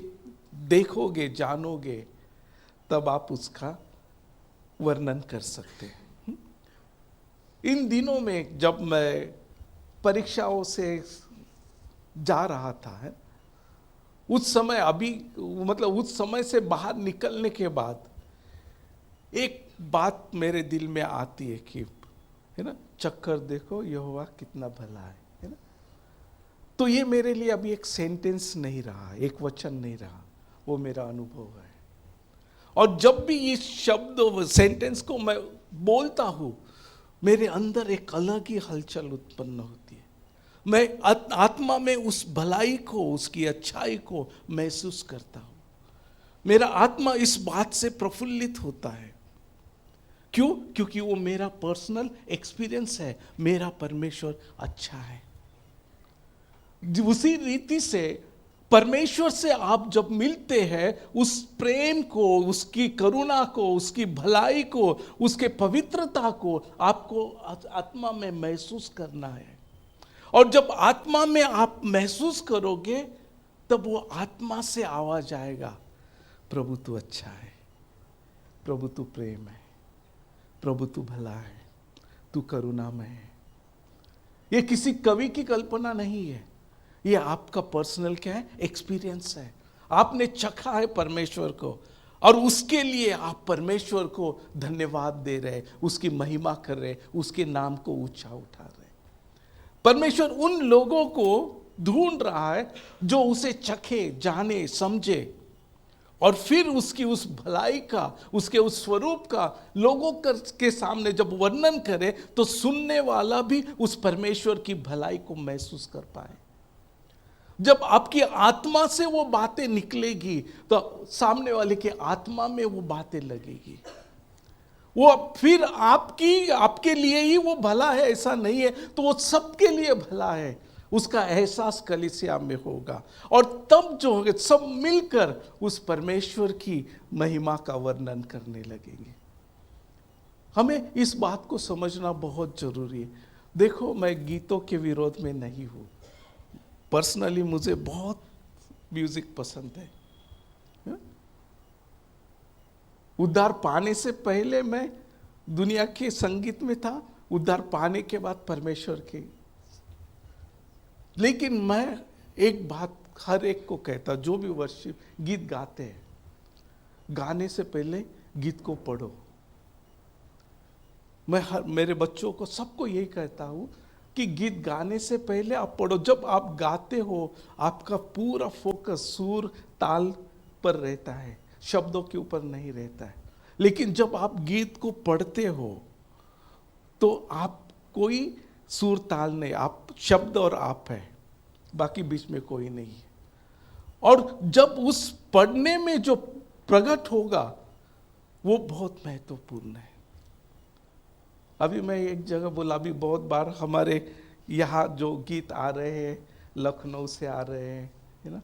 [SPEAKER 2] देखोगे, जानोगे, तब आप उसका वर्णन कर सकते हैं। इन दिनों में जब मैं परीक्षाओं से जा रहा था, उस समय उस समय से बाहर निकलने के बाद एक बात मेरे दिल में आती है कि, है ना, चक्कर देखो यहोवा कितना भला है ना। तो ये मेरे लिए अभी एक सेंटेंस नहीं रहा, एक वचन नहीं रहा, वो मेरा अनुभव है। और जब भी इस शब्द सेंटेंस को मैं बोलता हूँ, मेरे अंदर एक अलग ही हलचल उत्पन्न होती है। मैं आत्मा में उस भलाई को, उसकी अच्छाई को महसूस करता हूँ। मेरा आत्मा इस बात से प्रफुल्लित होता है। क्यों? क्योंकि वो मेरा पर्सनल एक्सपीरियंस है। मेरा परमेश्वर अच्छा है। उसी रीति से परमेश्वर से आप जब मिलते हैं, उस प्रेम को, उसकी करुणा को, उसकी भलाई को, उसके पवित्रता को आपको आत्मा में महसूस करना है। और जब आत्मा में आप महसूस करोगे, तब वो आत्मा से आवाज आएगा, प्रभु तू अच्छा है, प्रभु तू प्रेम है, प्रभु तू भला है, तू करुणामय है। ये किसी कवि की कल्पना नहीं है, ये आपका पर्सनल क्या है? एक्सपीरियंस है। आपने चखा है परमेश्वर को, और उसके लिए आप परमेश्वर को धन्यवाद दे रहे, उसकी महिमा कर रहे, उसके नाम को ऊंचा उठा रहे। परमेश्वर उन लोगों को ढूंढ रहा है जो उसे चखे, जाने, समझे, और फिर उसकी उस भलाई का, उसके उस स्वरूप का लोगों के सामने जब वर्णन करे, तो सुनने वाला भी उस परमेश्वर की भलाई को महसूस कर पाए। जब आपकी आत्मा से वो बातें निकलेगी, तो सामने वाले के आत्मा में वो बातें लगेगी। वो फिर आपके लिए ही वो भला है ऐसा नहीं है, तो वो सबके लिए भला है, उसका एहसास कलीसिया में होगा। और तब जो होगा, सब मिलकर उस परमेश्वर की महिमा का वर्णन करने लगेंगे। हमें इस बात को समझना बहुत जरूरी है। देखो, मैं गीतों के विरोध में नहीं हूँ। पर्सनली मुझे बहुत म्यूजिक पसंद है। उद्धार पाने से पहले मैं दुनिया के संगीत में था, उद्धार पाने के बाद परमेश्वर की। लेकिन मैं एक बात हर एक को कहता, जो भी वर्शिप गीत गाते हैं, गाने से पहले गीत को पढ़ो। मैं मेरे बच्चों को सबको यही कहता हूं कि गीत गाने से पहले आप पढ़ो। जब आप गाते हो आपका पूरा फोकस सुर ताल पर रहता है, शब्दों के ऊपर नहीं रहता है। लेकिन जब आप गीत को पढ़ते हो तो आप कोई सुर ताल नहीं, आप शब्द और आप है, बाकी बीच में कोई नहीं है। और जब उस पढ़ने में जो प्रकट होगा वो बहुत महत्वपूर्ण है। अभी मैं एक जगह बोला, अभी बहुत बार हमारे यहाँ जो गीत आ रहे हैं, लखनऊ से आ रहे हैं, है ना,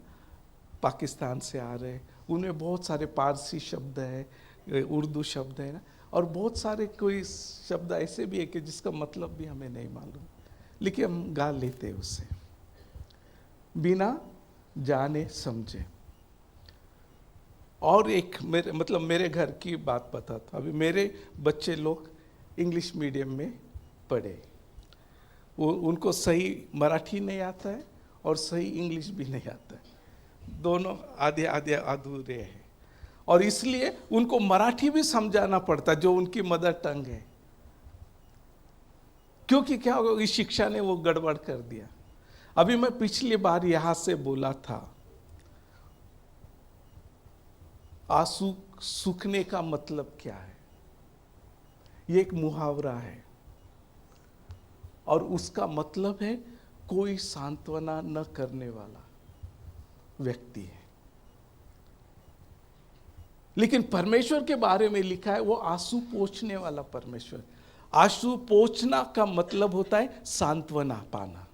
[SPEAKER 2] पाकिस्तान से आ रहे हैं, उनमें बहुत सारे पारसी शब्द है, उर्दू शब्द है ना, और बहुत सारे कोई शब्द ऐसे भी है कि जिसका मतलब भी हमें नहीं मालूम, लेकिन हम गा लेते हैं उसे बिना जाने समझे। और एक मेरे घर की बात बताता, अभी मेरे बच्चे लोग इंग्लिश मीडियम में पढ़े, वो उनको सही मराठी नहीं आता है और सही इंग्लिश भी नहीं आता है, दोनों आधे आधे अधूरे हैं। और इसलिए उनको मराठी भी समझाना पड़ता है जो उनकी मदर टंग है, क्योंकि क्या होगा, इस शिक्षा ने वो गड़बड़ कर दिया। अभी मैं पिछली बार यहां से बोला था, आंसू सूखने का मतलब क्या है। ये एक मुहावरा है और उसका मतलब है कोई सांत्वना न करने वाला व्यक्ति है। लेकिन परमेश्वर के बारे में लिखा है वो आंसू पोंछने वाला परमेश्वर। आंसू पोंछना का मतलब होता है सांत्वना पाना,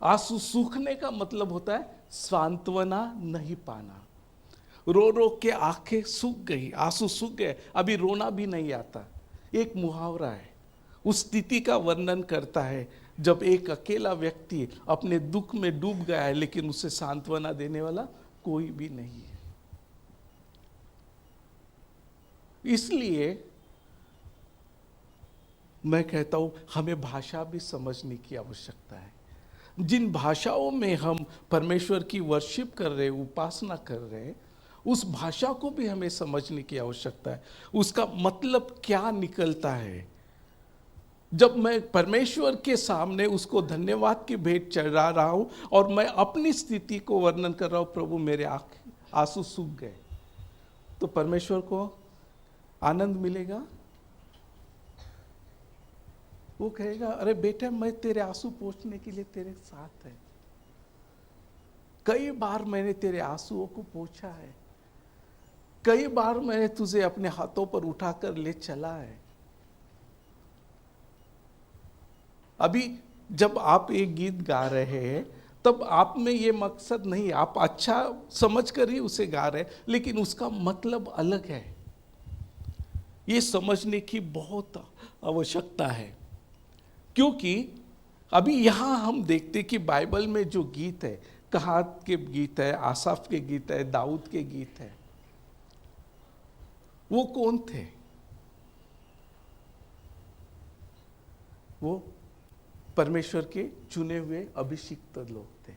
[SPEAKER 2] आंसू सूखने का मतलब होता है सांत्वना नहीं पाना। रो रो के आंखें सूख गई, आंसू सूख गए, अभी रोना भी नहीं आता। एक मुहावरा है, उस स्थिति का वर्णन करता है जब एक अकेला व्यक्ति अपने दुख में डूब गया है लेकिन उसे सांत्वना देने वाला कोई भी नहीं है। इसलिए मैं कहता हूं हमें भाषा भी समझने की आवश्यकता है। जिन भाषाओं में हम परमेश्वर की वर्शिप कर रहे हैं, उपासना कर रहे हैं, उस भाषा को भी हमें समझने की आवश्यकता है। उसका मतलब क्या निकलता है। जब मैं परमेश्वर के सामने उसको धन्यवाद की भेंट चढ़ा रहा हूं और मैं अपनी स्थिति को वर्णन कर रहा हूं, प्रभु मेरे आंसू सूख गए, तो परमेश्वर को आनंद मिलेगा। वो कहेगा, अरे बेटा मैं तेरे आंसू पोंछने के लिए तेरे साथ है। कई बार मैंने तेरे आंसुओं को पोंछा है, कई बार मैंने तुझे अपने हाथों पर उठाकर ले चला है। अभी जब आप एक गीत गा रहे हैं तब आप में ये मकसद नहीं, आप अच्छा समझ कर ही उसे गा रहे हैं, लेकिन उसका मतलब अलग है। ये समझने की बहुत आवश्यकता है, क्योंकि अभी यहां हम देखते कि बाइबल में जो गीत है, कहात के गीत है, आसाफ के गीत है, दाऊद के गीत है, वो कौन थे? वो परमेश्वर के चुने हुए अभिषिक्त लोग थे।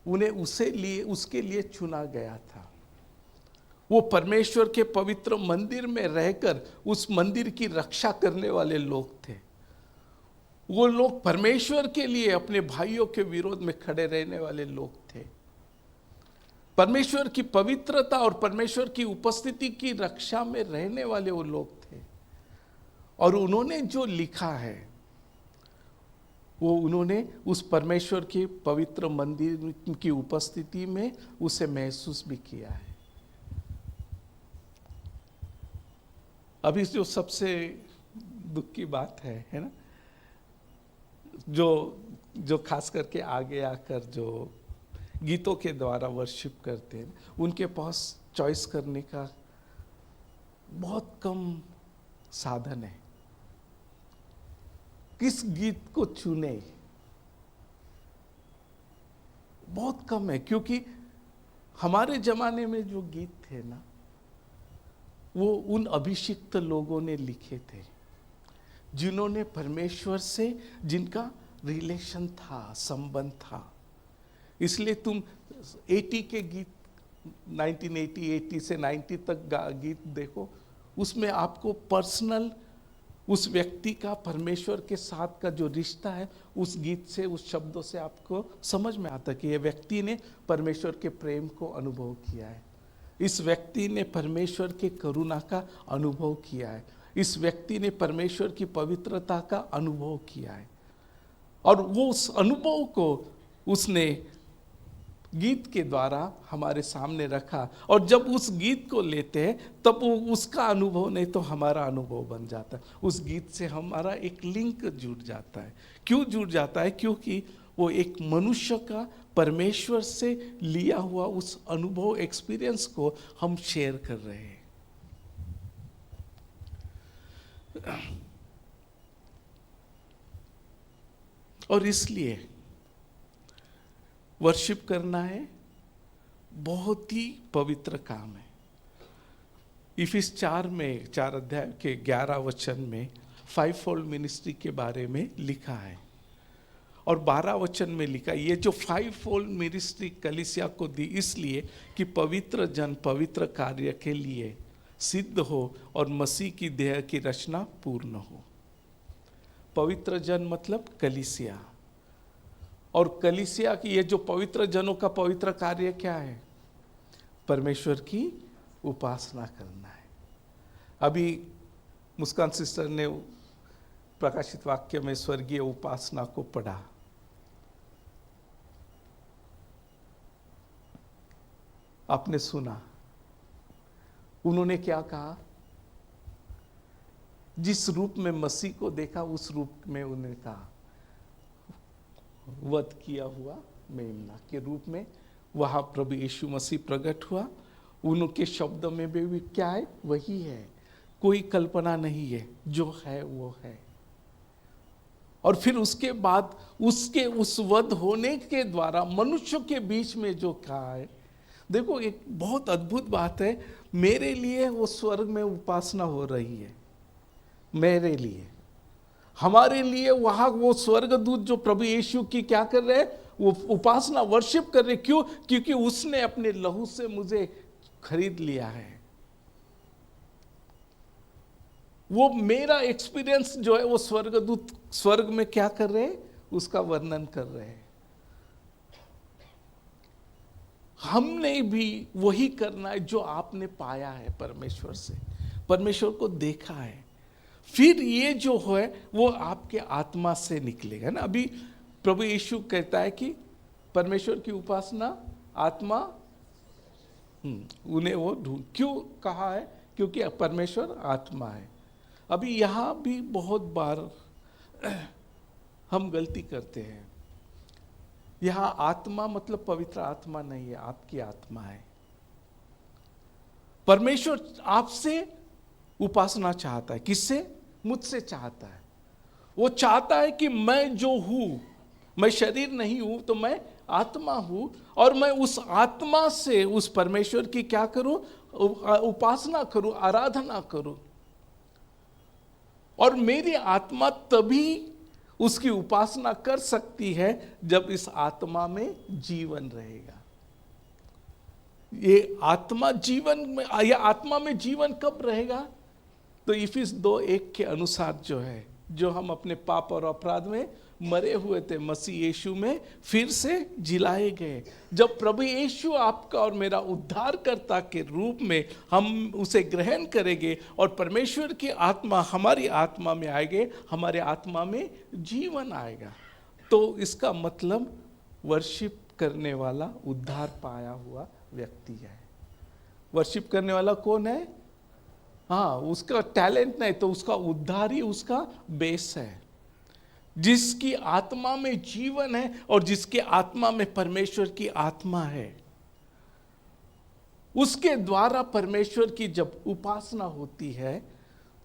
[SPEAKER 2] उन्हें उसके लिए चुना गया था। वो परमेश्वर के पवित्र मंदिर में रहकर उस मंदिर की रक्षा करने वाले लोग थे। वो लोग परमेश्वर के लिए अपने भाइयों के विरोध में खड़े रहने वाले लोग थे। परमेश्वर की पवित्रता और परमेश्वर की उपस्थिति की रक्षा में रहने वाले वो लोग थे। और उन्होंने जो लिखा है वो उन्होंने उस परमेश्वर के पवित्र मंदिर की उपस्थिति में उसे महसूस भी किया है। अभी जो सबसे दुख की बात है ना, जो खास करके आगे आकर जो गीतों के द्वारा वर्शिप करते हैं, उनके पास चॉइस करने का बहुत कम साधन है। किस गीत को चुने बहुत कम है, क्योंकि हमारे जमाने में जो गीत थे ना, वो उन अभिषिक्त लोगों ने लिखे थे जिन्होंने परमेश्वर से जिनका रिलेशन था, संबंध था। इसलिए तुम 80 के गीत, 1980 से 90 तक गीत देखो, उसमें आपको पर्सनल उस व्यक्ति का परमेश्वर के साथ का जो रिश्ता है, उस गीत से, उस शब्दों से आपको समझ में आता कि ये व्यक्ति ने परमेश्वर के प्रेम को अनुभव किया है, इस व्यक्ति ने परमेश्वर के करुणा का अनुभव किया है, इस व्यक्ति ने परमेश्वर की पवित्रता का अनुभव किया है। और वो उस अनुभव को उसने गीत के द्वारा हमारे सामने रखा, और जब उस गीत को लेते हैं तब वो उसका अनुभव नहीं तो हमारा अनुभव बन जाता है। उस गीत से हमारा एक लिंक जुड़ जाता है। क्यों जुड़ जाता है? क्योंकि वो एक मनुष्य का परमेश्वर से लिया हुआ उस अनुभव, एक्सपीरियंस को हम शेयर कर रहे हैं। और इसलिए वर्शिप करना है बहुत ही पवित्र काम है। इफिस 4 अध्याय के 11 वचन में 5 फोल्ड मिनिस्ट्री के बारे में लिखा है, और 12 वचन में लिखा, ये जो 5 फोल्ड मिनिस्ट्री कलीसिया को दी इसलिए कि पवित्र जन पवित्र कार्य के लिए सिद्ध हो और मसीह की देह की रचना पूर्ण हो। पवित्र जन मतलब कलीसिया, और कलीसिया की ये जो पवित्र जनों का पवित्र कार्य क्या है? परमेश्वर की उपासना करना है। अभी मुस्कान सिस्टर ने प्रकाशित वाक्य में स्वर्गीय उपासना को पढ़ा। आपने सुना उन्होंने क्या कहा? जिस रूप में मसीह को देखा उस रूप में उन्होंने कहा, वध किया हुआ मेमना के रूप में वहां प्रभु यीशु मसीह प्रकट हुआ। उनके शब्दों में भी क्या है? वही है, कोई कल्पना नहीं है, जो है वो है। और फिर उसके बाद उसके उस वध होने के द्वारा मनुष्यों के बीच में जो कहा है, देखो एक बहुत अद्भुत बात है। मेरे लिए वो स्वर्ग में उपासना हो रही है, मेरे लिए, हमारे लिए वहां वो स्वर्गदूत जो प्रभु यीशु की क्या कर रहे हैं? वो उपासना, वर्शिप कर रहे। क्यों? क्योंकि उसने अपने लहू से मुझे खरीद लिया है। वो मेरा एक्सपीरियंस जो है वो स्वर्गदूत स्वर्ग में क्या कर रहे हैं? उसका वर्णन कर रहे हैं। हमने भी वही करना है जो आपने पाया है परमेश्वर से, परमेश्वर को देखा है। फिर ये जो है वो आपके आत्मा से निकलेगा ना। अभी प्रभु यीशु कहता है कि परमेश्वर की उपासना आत्मा, उन्हें वो ढूंढ, क्यों कहा है? क्योंकि परमेश्वर आत्मा है। अभी यहां भी बहुत बार हम गलती करते हैं। यहां आत्मा मतलब पवित्र आत्मा नहीं है, आपकी आत्मा है। परमेश्वर आपसे उपासना चाहता है। किससे? मुझसे चाहता है। वो चाहता है कि मैं जो हूं, मैं शरीर नहीं हूं, तो मैं आत्मा हूं, और मैं उस आत्मा से उस परमेश्वर की क्या करूं? उपासना करूं, आराधना करूं। और मेरी आत्मा तभी उसकी उपासना कर सकती है जब इस आत्मा में जीवन रहेगा। ये आत्मा जीवन में, या आत्मा में जीवन कब रहेगा? तो इफिस 2:1 के अनुसार जो है, जो हम अपने पाप और अपराध में मरे हुए थे, मसीह यीशु में फिर से जिलाए गए। जब प्रभु यीशु आपका और मेरा उद्धारकर्ता के रूप में हम उसे ग्रहण करेंगे और परमेश्वर की आत्मा हमारी आत्मा में आएगी, हमारे आत्मा में जीवन आएगा। तो इसका मतलब वर्शिप करने वाला उद्धार पाया हुआ व्यक्ति है। वर्शिप करने वाला कौन है? हाँ, उसका टैलेंट नहीं तो उसका उद्धार ही उसका बेस है। जिसकी आत्मा में जीवन है और जिसके आत्मा में परमेश्वर की आत्मा है, उसके द्वारा परमेश्वर की जब उपासना होती है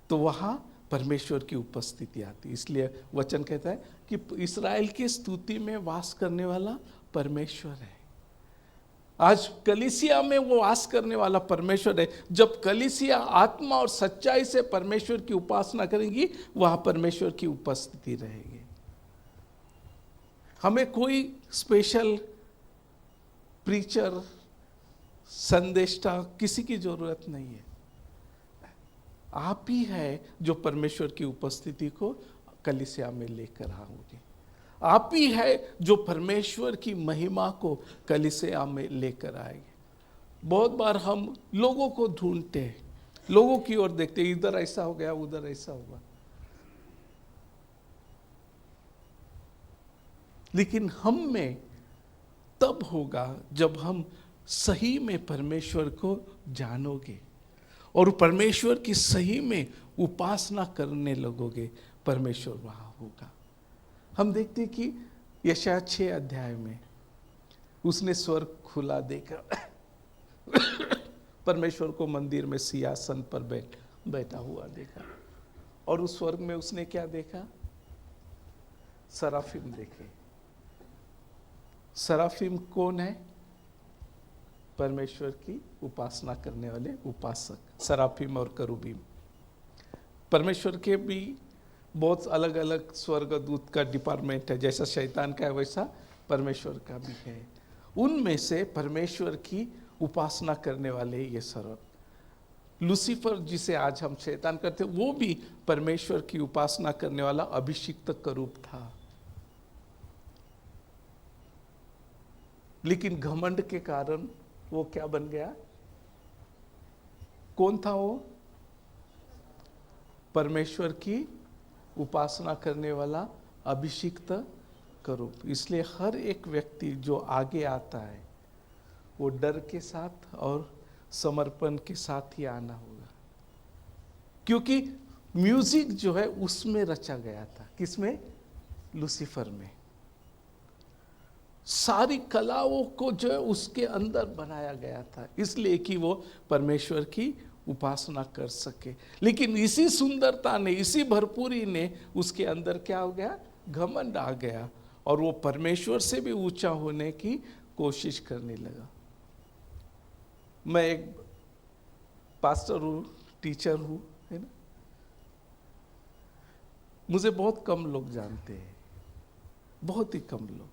[SPEAKER 2] तो वहां परमेश्वर की उपस्थिति आती है। इसलिए वचन कहता है कि इस्राएल की स्तुति में वास करने वाला परमेश्वर है। आज कलीसिया में वो वास करने वाला परमेश्वर है। जब कलीसिया आत्मा और सच्चाई से परमेश्वर की उपासना करेंगी, वहां परमेश्वर की उपस्थिति रहेगी। हमें कोई स्पेशल प्रीचर, संदेष्टा किसी की जरूरत नहीं है। आप ही है जो परमेश्वर की उपस्थिति को कलीसिया में लेकर आओगे। आप ही है जो परमेश्वर की महिमा को कलीसिया में लेकर आएंगे। बहुत बार हम लोगों को ढूंढते हैं, लोगों की ओर देखते हैं, इधर ऐसा हो गया, उधर ऐसा हुआ, लेकिन हम में तब होगा जब हम सही में परमेश्वर को जानोगे और परमेश्वर की सही में उपासना करने लगोगे, परमेश्वर वहां होगा। हम देखते हैं कि यशायाह 6 अध्याय में उसने स्वर्ग खुला देखा, परमेश्वर को मंदिर में सिंहासन पर बैठा हुआ देखा, और उस स्वर्ग में उसने क्या देखा? सराफिम देखे। सराफिम कौन है? परमेश्वर की उपासना करने वाले उपासक, सराफिम और करूबीम। परमेश्वर के भी बहुत अलग अलग स्वर्गदूत का डिपार्टमेंट है, जैसा शैतान का है वैसा परमेश्वर का भी है। उनमें से परमेश्वर की उपासना करने वाले ये सर्व, लूसीफर जिसे आज हम शैतान करते, वो भी परमेश्वर की उपासना करने वाला अभिषिक्त करूब था। लेकिन घमंड के कारण वो क्या बन गया? कौन था वो? परमेश्वर की उपासना करने वाला अभिषिक्त करूब। इसलिए हर एक व्यक्ति जो आगे आता है वो डर के साथ और समर्पण के साथ ही आना होगा, क्योंकि म्यूजिक जो है उसमें रचा गया था। किसमें? लूसीफर में। सारी कलाओं को जो है उसके अंदर बनाया गया था, इसलिए कि वो परमेश्वर की उपासना कर सके। लेकिन इसी सुंदरता ने, इसी भरपूरी ने उसके अंदर क्या हो गया? घमंड आ गया, और वो परमेश्वर से भी ऊंचा होने की कोशिश करने लगा। मैं एक पास्टर हूँ, टीचर हूँ, है ना। मुझे बहुत कम लोग जानते हैं, बहुत ही कम लोग,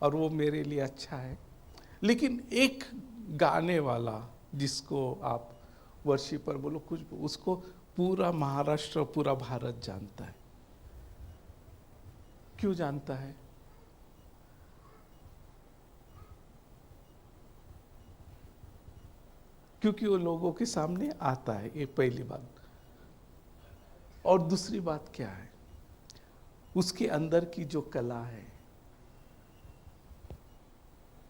[SPEAKER 2] और वो मेरे लिए अच्छा है। लेकिन एक गाने वाला जिसको आप वर्शिपर बोलो, कुछ उसको पूरा महाराष्ट्र, पूरा भारत जानता है। क्यों जानता है? क्योंकि वो लोगों के सामने आता है, ये पहली बात। और दूसरी बात क्या है? उसके अंदर की जो कला है,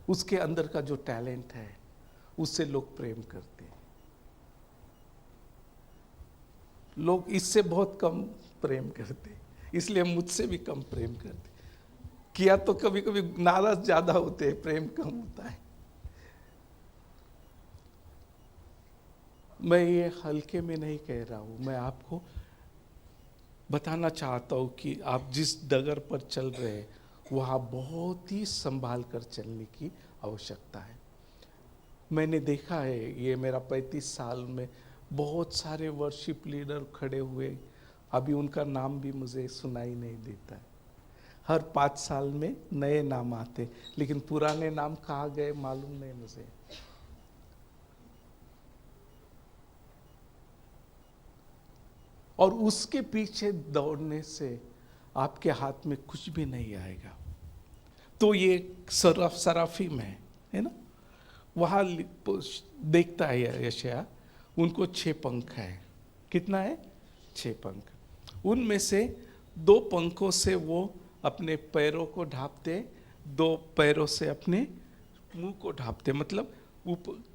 [SPEAKER 2] उसके अंदर का जो टैलेंट है, उससे लोग प्रेम करते हैं। लोग इससे बहुत कम प्रेम करते, इसलिए मुझसे भी कम प्रेम करते। किया तो कभी कभी नाराज ज्यादा होते हैं, प्रेम कम होता है। मैं ये हल्के में नहीं कह रहा हूं, मैं आपको बताना चाहता हूं कि आप जिस डगर पर चल रहे हैं वहाँ बहुत ही संभाल कर चलने की आवश्यकता है। मैंने देखा है, ये मेरा 35 साल में बहुत सारे वर्शिप लीडर खड़े हुए, अभी उनका नाम भी मुझे सुनाई नहीं देता है। हर 5 साल में नए नाम आते, लेकिन पुराने नाम कहाँ गए मालूम नहीं मुझे। और उसके पीछे दौड़ने से आपके हाथ में कुछ भी नहीं आएगा। तो ये सराफिम है ना, वहाँ देखता है यशायाह, उनको 6 पंख है। कितना है? 6 पंख। उनमें से 2 पंखों से वो अपने पैरों को ढांपते, 2 पैरों से अपने मुंह को ढांपते, मतलब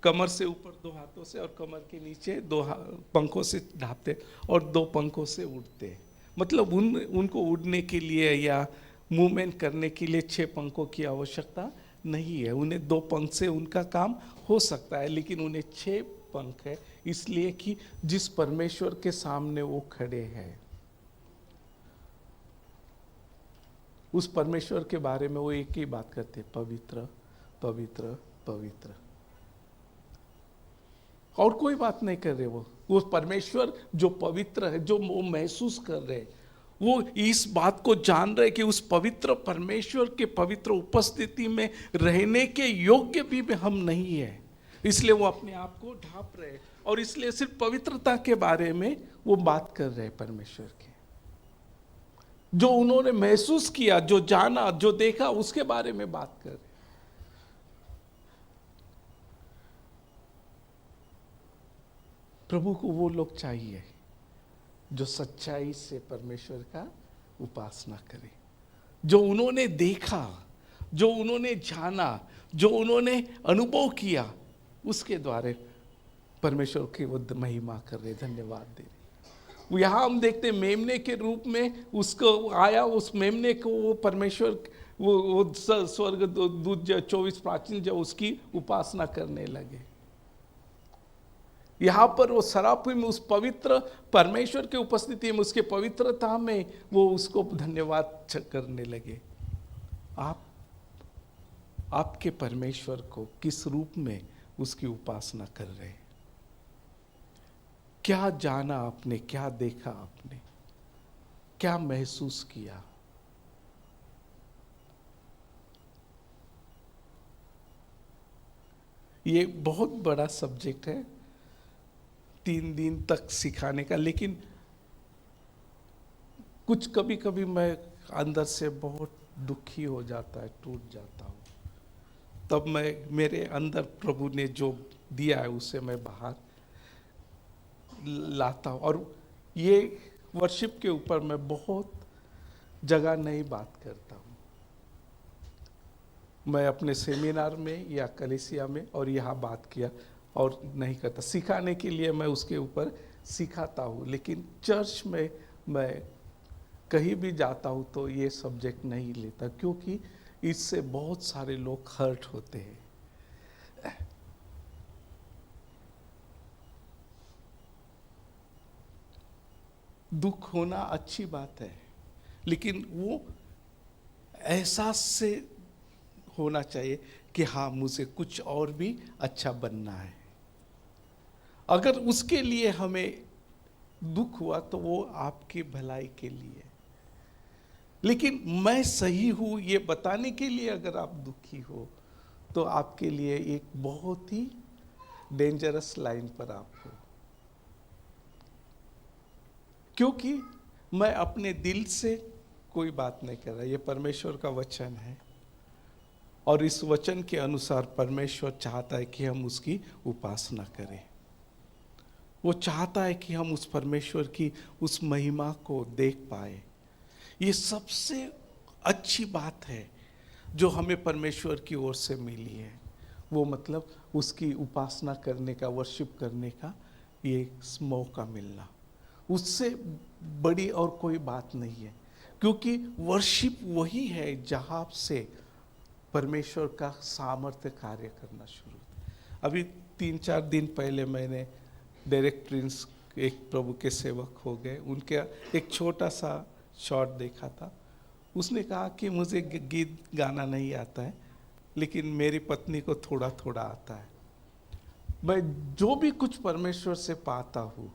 [SPEAKER 2] कमर से ऊपर 2 हाथों से और कमर के नीचे 2 पंखों से ढांपते, और 2 पंखों से उड़ते। मतलब उनको उड़ने के लिए या मूवमेंट करने के लिए 6 पंखों की आवश्यकता नहीं है। उन्हें 2 पंख से उनका काम हो सकता है, लेकिन उन्हें 6 पंख है, इसलिए कि जिस परमेश्वर के सामने वो खड़े हैं, उस परमेश्वर के बारे में वो एक ही बात करते, पवित्र पवित्र पवित्र। और कोई बात नहीं कर रहे। वो परमेश्वर जो पवित्र है, जो वो महसूस कर रहे, वो इस बात को जान रहे कि उस पवित्र परमेश्वर के पवित्र उपस्थिति में रहने के योग्य भी हम नहीं है, इसलिए वो अपने आप को ढांप रहे, और इसलिए सिर्फ पवित्रता के बारे में वो बात कर रहे परमेश्वर के। जो उन्होंने महसूस किया, जो जाना, जो देखा, उसके बारे में बात कर रहे। प्रभु को वो लोग चाहिए जो सच्चाई से परमेश्वर का उपासना करे, जो उन्होंने देखा, जो उन्होंने जाना, जो उन्होंने अनुभव किया, उसके द्वारा परमेश्वर की वो महिमा कर रहे, धन्यवाद दे रहे। यहाँ हम देखते हैं मेमने के रूप में उसको आया, उस मेमने को वो परमेश्वर वो स्वर्ग दूत 24 प्राचीन जब उसकी उपासना करने लगे। यहाँ पर वो सराफी में उस पवित्र परमेश्वर के उपस्थिति में, उसके पवित्रता में वो उसको धन्यवाद करने लगे। आपके परमेश्वर को किस रूप में उसकी उपासना कर रहे हैं? क्या जाना आपने, क्या देखा आपने, क्या महसूस किया? ये बहुत बड़ा सब्जेक्ट है 3 दिन तक सिखाने का, लेकिन कुछ कभी कभी मैं अंदर से बहुत दुखी हो जाता है, टूट जाता हूँ, तब मैं मेरे अंदर प्रभु ने जो दिया है उसे मैं बाहर लाता हूँ। और ये वर्शिप के ऊपर मैं बहुत जगह नहीं बात करता हूँ। मैं अपने सेमिनार में या कलीसिया में और यहाँ बात किया और नहीं करता, सिखाने के लिए मैं उसके ऊपर सिखाता हूँ, लेकिन चर्च में मैं कहीं भी जाता हूँ तो ये सब्जेक्ट नहीं लेता, क्योंकि इससे बहुत सारे लोग हर्ट होते हैं। दुख होना अच्छी बात है, लेकिन वो एहसास से होना चाहिए कि हाँ, मुझे कुछ और भी अच्छा बनना है। अगर उसके लिए हमें दुख हुआ तो वो आपकी भलाई के लिए, लेकिन मैं सही हूं ये बताने के लिए अगर आप दुखी हो तो आपके लिए एक बहुत ही डेंजरस लाइन पर आप हो। क्योंकि मैं अपने दिल से कोई बात नहीं कर रहा, ये परमेश्वर का वचन है, और इस वचन के अनुसार परमेश्वर चाहता है कि हम उसकी उपासना करें। वो चाहता है कि हम उस परमेश्वर की उस महिमा को देख पाए। ये सबसे अच्छी बात है जो हमें परमेश्वर की ओर से मिली है, वो मतलब उसकी उपासना करने का, वर्शिप करने का ये मौका मिलना। उससे बड़ी और कोई बात नहीं है, क्योंकि वर्शिप वही है जहाँ से परमेश्वर का सामर्थ्य कार्य करना शुरू होता। अभी 3-4 दिन पहले मैंने डायरेक्ट प्रिंस, एक प्रभु के सेवक हो गए, उनके एक छोटा सा शॉर्ट देखा था। उसने कहा कि मुझे गीत गाना नहीं आता है, लेकिन मेरी पत्नी को थोड़ा थोड़ा आता है। मैं जो भी कुछ परमेश्वर से पाता हूँ,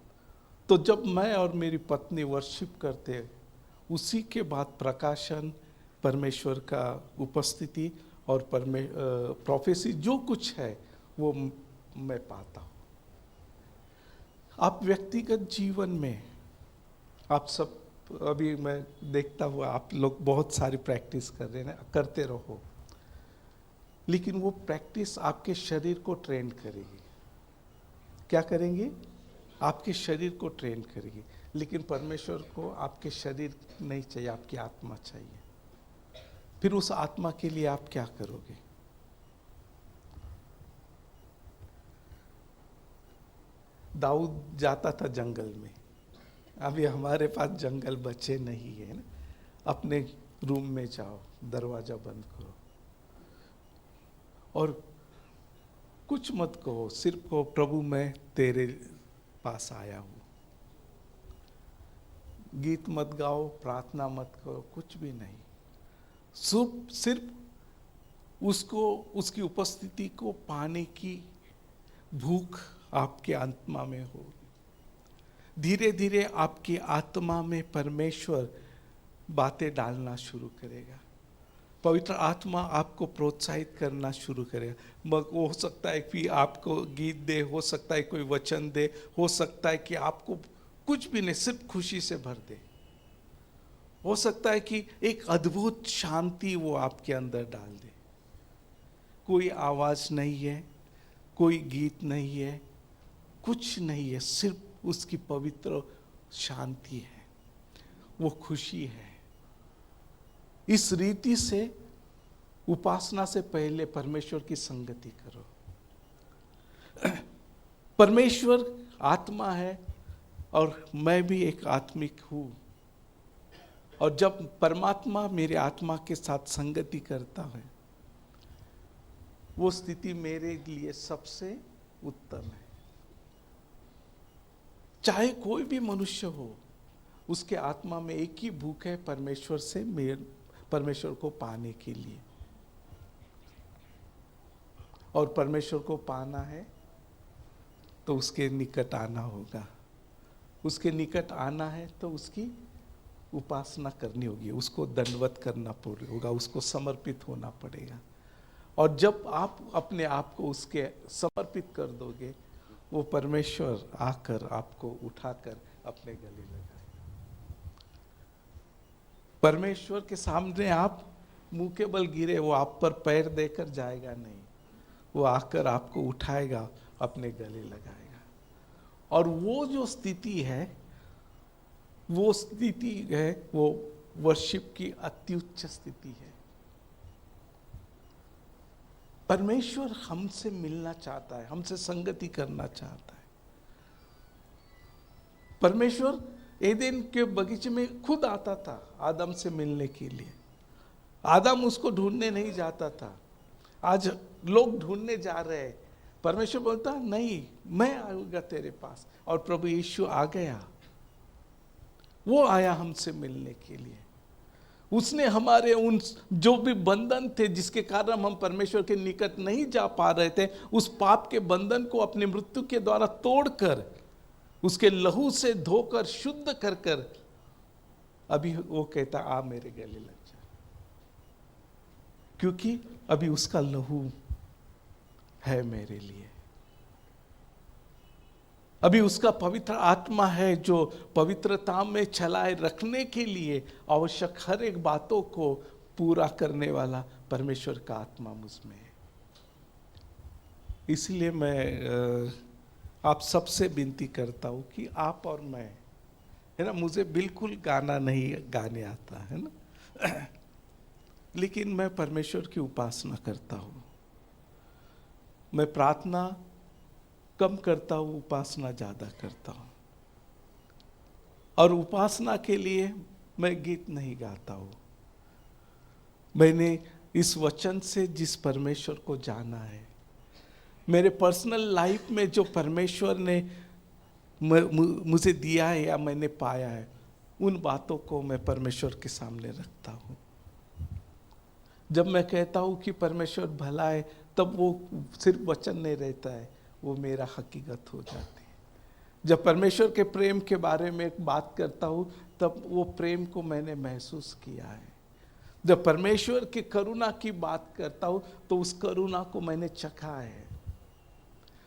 [SPEAKER 2] तो जब मैं और मेरी पत्नी वर्शिप करते, उसी के बाद प्रकाशन, परमेश्वर का उपस्थिति और प्रोफेसी जो कुछ है वो मैं पाता हूँ। आप व्यक्तिगत जीवन में, आप सब अभी मैं देखता हुआ आप लोग बहुत सारी प्रैक्टिस कर रहे हैं, करते रहो, लेकिन वो प्रैक्टिस आपके शरीर को ट्रेन करेगी। क्या करेंगे? आपके शरीर को ट्रेन करेगी, लेकिन परमेश्वर को आपके शरीर नहीं चाहिए, आपकी आत्मा चाहिए। फिर उस आत्मा के लिए आप क्या करोगे? दाऊद जाता था जंगल में, अभी हमारे पास जंगल बचे नहीं है ना। अपने रूम में जाओ, दरवाजा बंद करो और कुछ मत कहो, सिर्फ कहो प्रभु मैं तेरे पास आया हूँ। गीत मत गाओ, प्रार्थना मत करो, कुछ भी नहीं। सिर्फ उसको, उसकी उपस्थिति को पाने की भूख आपके आत्मा में हो। धीरे धीरे आपकी आत्मा में परमेश्वर बातें डालना शुरू करेगा। पवित्र आत्मा आपको प्रोत्साहित करना शुरू करेगा। हो सकता है कि आपको गीत दे, हो सकता है कोई वचन दे, हो सकता है कि आपको कुछ भी नहीं, सिर्फ खुशी से भर दे। हो सकता है कि एक अद्भुत शांति वो आपके अंदर डाल दे। कोई आवाज नहीं है, कोई गीत नहीं है, कुछ नहीं है, सिर्फ उसकी पवित्र शांति है, वो खुशी है। इस रीति से उपासना से पहले परमेश्वर की संगति करो। परमेश्वर आत्मा है और मैं भी एक आत्मिक हूं, और जब परमात्मा मेरे आत्मा के साथ संगति करता है, वो स्थिति मेरे लिए सबसे उत्तम है। चाहे कोई भी मनुष्य हो, उसके आत्मा में एक ही भूख है, परमेश्वर से परमेश्वर को पाने के लिए। और परमेश्वर को पाना है तो उसके निकट आना होगा। उसके निकट आना है तो उसकी उपासना करनी होगी, उसको दंडवत करना होगा, उसको समर्पित होना पड़ेगा। और जब आप अपने आप को उसके समर्पित कर दोगे, वो परमेश्वर आकर आपको उठाकर अपने गले लगाए। परमेश्वर के सामने आप मुंह के बल गिरे, वो आप पर पैर देकर जाएगा नहीं, वो आकर आपको उठाएगा, अपने गले लगाएगा। और वो जो स्थिति है, वो स्थिति है, वो वर्शिप की अत्युच्च स्थिति है। परमेश्वर हमसे मिलना चाहता है, हमसे संगति करना चाहता है। परमेश्वर एदेन के बगीचे में खुद आता था आदम से मिलने के लिए। आदम उसको ढूंढने नहीं जाता था, आज लोग ढूंढने जा रहे हैं। परमेश्वर बोलता नहीं, मैं आऊंगा तेरे पास। और प्रभु यीशु आ गया, वो आया हमसे मिलने के लिए। उसने हमारे उन जो भी बंधन थे, जिसके कारण हम परमेश्वर के निकट नहीं जा पा रहे थे, उस पाप के बंधन को अपने मृत्यु के द्वारा तोड़कर, उसके लहू से धोकर, शुद्ध कर कर, अभी वो कहता आ मेरे गले लग जा, क्योंकि अभी उसका लहू है मेरे लिए। अभी उसका पवित्र आत्मा है, जो पवित्रता में चलाए रखने के लिए आवश्यक हर एक बातों को पूरा करने वाला परमेश्वर का आत्मा मुझमें है। इसलिए मैं आप सबसे विनती करता हूं कि आप और मैं, है ना, मुझे बिल्कुल गाना नहीं गाने आता है ना, लेकिन मैं परमेश्वर की उपासना करता हूं। मैं प्रार्थना कम करता हूं, उपासना ज्यादा करता हूं। और उपासना के लिए मैं गीत नहीं गाता हूं। मैंने इस वचन से जिस परमेश्वर को जाना है, मेरे पर्सनल लाइफ में जो परमेश्वर ने मुझे दिया है या मैंने पाया है, उन बातों को मैं परमेश्वर के सामने रखता हूं। जब मैं कहता हूं कि परमेश्वर भला है, तब वो सिर्फ वचन नहीं रहता है, वो मेरा हकीकत हो जाती है। जब परमेश्वर के प्रेम के बारे में बात करता हूं, तब वो प्रेम को मैंने महसूस किया है। जब परमेश्वर की करुणा की बात करता हूं, तो उस करुणा को मैंने चखा है।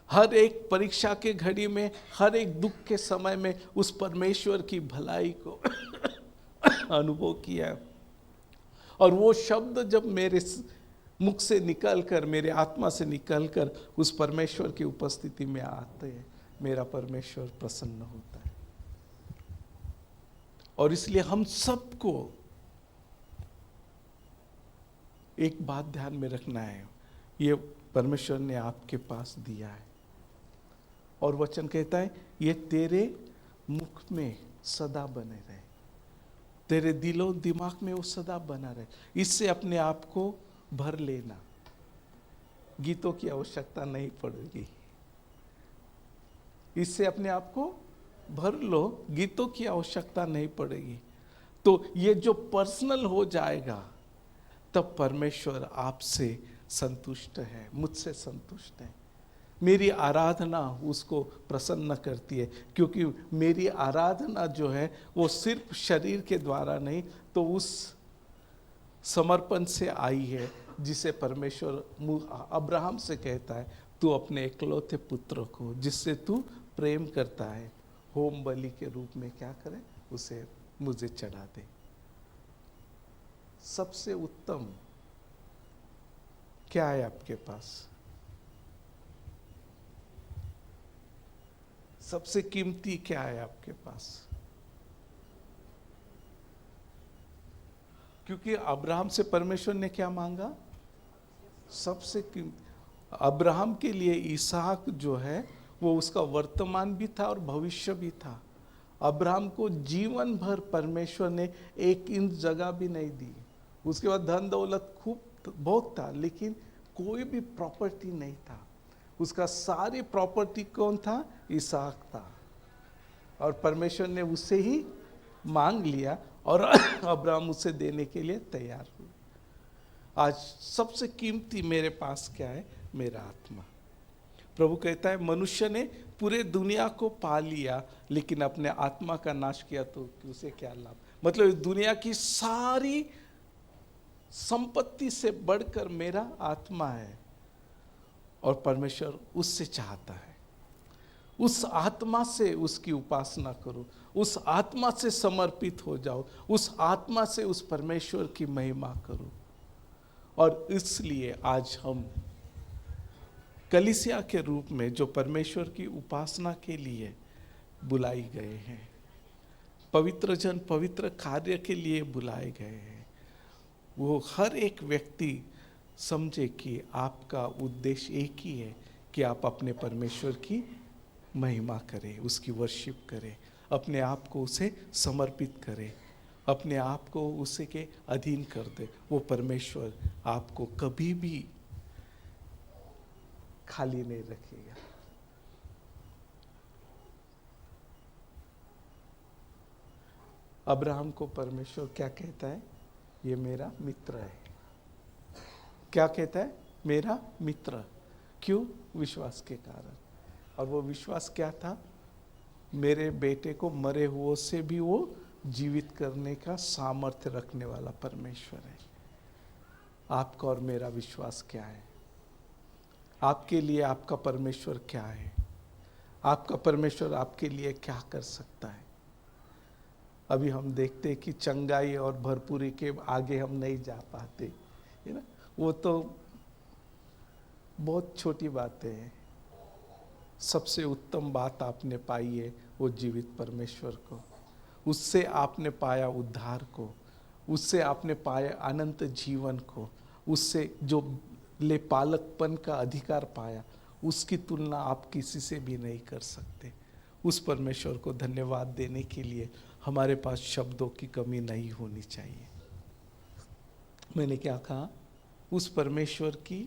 [SPEAKER 2] हर एक परीक्षा के घड़ी में, हर एक दुख के समय में उस परमेश्वर की भलाई को अनुभव किया है। और वो शब्द जब मेरे मुख से निकलकर, मेरे आत्मा से निकलकर उस परमेश्वर की उपस्थिति में आते हैं, मेरा परमेश्वर प्रसन्न होता है। और इसलिए हम सबको एक बात ध्यान में रखना है, ये परमेश्वर ने आपके पास दिया है। और वचन कहता है, ये तेरे मुख में सदा बने रहे, तेरे दिलो दिमाग में वो सदा बना रहे। इससे अपने आप को भर लेना, गीतों की आवश्यकता नहीं पड़ेगी। इससे अपने आप को भर लो, गीतों की आवश्यकता नहीं पड़ेगी। तो ये जो पर्सनल हो जाएगा, तब परमेश्वर आपसे संतुष्ट है, मुझसे संतुष्ट है। मेरी आराधना उसको प्रसन्न करती है, क्योंकि मेरी आराधना जो है वो सिर्फ शरीर के द्वारा नहीं, तो उस समर्पण से आई है जिसे परमेश्वर अब्राहम से कहता है, तू अपने इकलौते पुत्र को जिससे तू प्रेम करता है होम बलि के रूप में क्या करे, उसे मुझे चढ़ा दे। सबसे उत्तम क्या है आपके पास? सबसे कीमती क्या है आपके पास? क्योंकि अब्राहम से परमेश्वर ने क्या मांगा? सबसे कीमती। अब्राहम के लिए इसहाक जो है वो उसका वर्तमान भी था और भविष्य भी था। अब्राहम को जीवन भर परमेश्वर ने एक इंच जगह भी नहीं दी। उसके बाद धन दौलत खूब बहुत था, लेकिन कोई भी प्रॉपर्टी नहीं था। उसका सारी प्रॉपर्टी कौन था? इसहाक था। और परमेश्वर ने उससे ही मांग लिया और अब्राहम उसे देने के लिए तैयार हुए। आज सबसे कीमती मेरे पास क्या है? मेरा आत्मा। प्रभु कहता है मनुष्य ने पूरे दुनिया को पा लिया लेकिन अपने आत्मा का नाश किया तो उसे क्या लाभ? मतलब इस दुनिया की सारी संपत्ति से बढ़कर मेरा आत्मा है, और परमेश्वर उससे चाहता है उस आत्मा से उसकी उपासना करो, उस आत्मा से समर्पित हो जाओ, उस आत्मा से उस परमेश्वर की महिमा करो। और इसलिए आज हम कलीसिया के रूप में जो परमेश्वर की उपासना के लिए बुलाई गए हैं, पवित्र जन पवित्र कार्य के लिए बुलाए गए हैं, वो हर एक व्यक्ति समझे कि आपका उद्देश्य एक ही है कि आप अपने परमेश्वर की महिमा करें, उसकी वर्शिप करें, अपने आप को उसे समर्पित करें, अपने आप को उसे के अधीन कर दे। वो परमेश्वर आपको कभी भी खाली नहीं रखेगा। अब्राहम को परमेश्वर क्या कहता है? ये मेरा मित्र है। क्या कहता है? मेरा मित्र। क्यों? विश्वास के कारण। और वो विश्वास क्या था? मेरे बेटे को मरे हुओं से भी वो जीवित करने का सामर्थ्य रखने वाला परमेश्वर है। आपका और मेरा विश्वास क्या है? आपके लिए आपका परमेश्वर क्या है? आपका परमेश्वर आपके लिए क्या कर सकता है? अभी हम देखते हैं कि चंगाई और भरपूरी के आगे हम नहीं जा पाते, है ना? वो तो बहुत छोटी बातें हैं। सबसे उत्तम बात आपने पाई है वो जीवित परमेश्वर को। उससे आपने पाया उद्धार को, उससे आपने पाया अनंत जीवन को, उससे जो लेपालकपन का अधिकार पाया, उसकी तुलना आप किसी से भी नहीं कर सकते। उस परमेश्वर को धन्यवाद देने के लिए हमारे पास शब्दों की कमी नहीं होनी चाहिए। मैंने क्या कहा? उस परमेश्वर की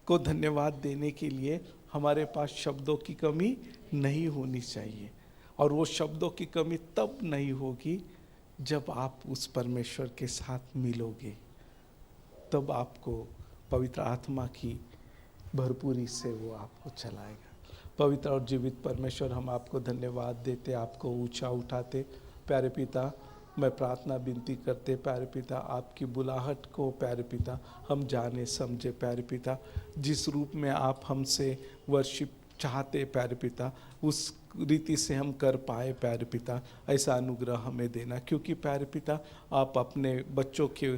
[SPEAKER 2] को धन्यवाद देने के लिए हमारे पास शब्दों की कमी नहीं होनी चाहिए। और वो शब्दों की कमी तब नहीं होगी जब आप उस परमेश्वर के साथ मिलोगे, तब आपको पवित्र आत्मा की भरपूरी से वो आपको चलाएगा। पवित्र और जीवित परमेश्वर, हम आपको धन्यवाद देते, आपको ऊंचा उठाते। प्यारे पिता, मैं प्रार्थना विनती करते प्यारे पिता, आपकी बुलाहट को प्यारे पिता हम जाने समझे प्यारे पिता। जिस रूप में आप हमसे वर्शिप चाहते प्यारे पिता, उस रीति से हम कर पाए प्यारे पिता, ऐसा अनुग्रह हमें देना। क्योंकि प्यारे पिता, आप अपने बच्चों के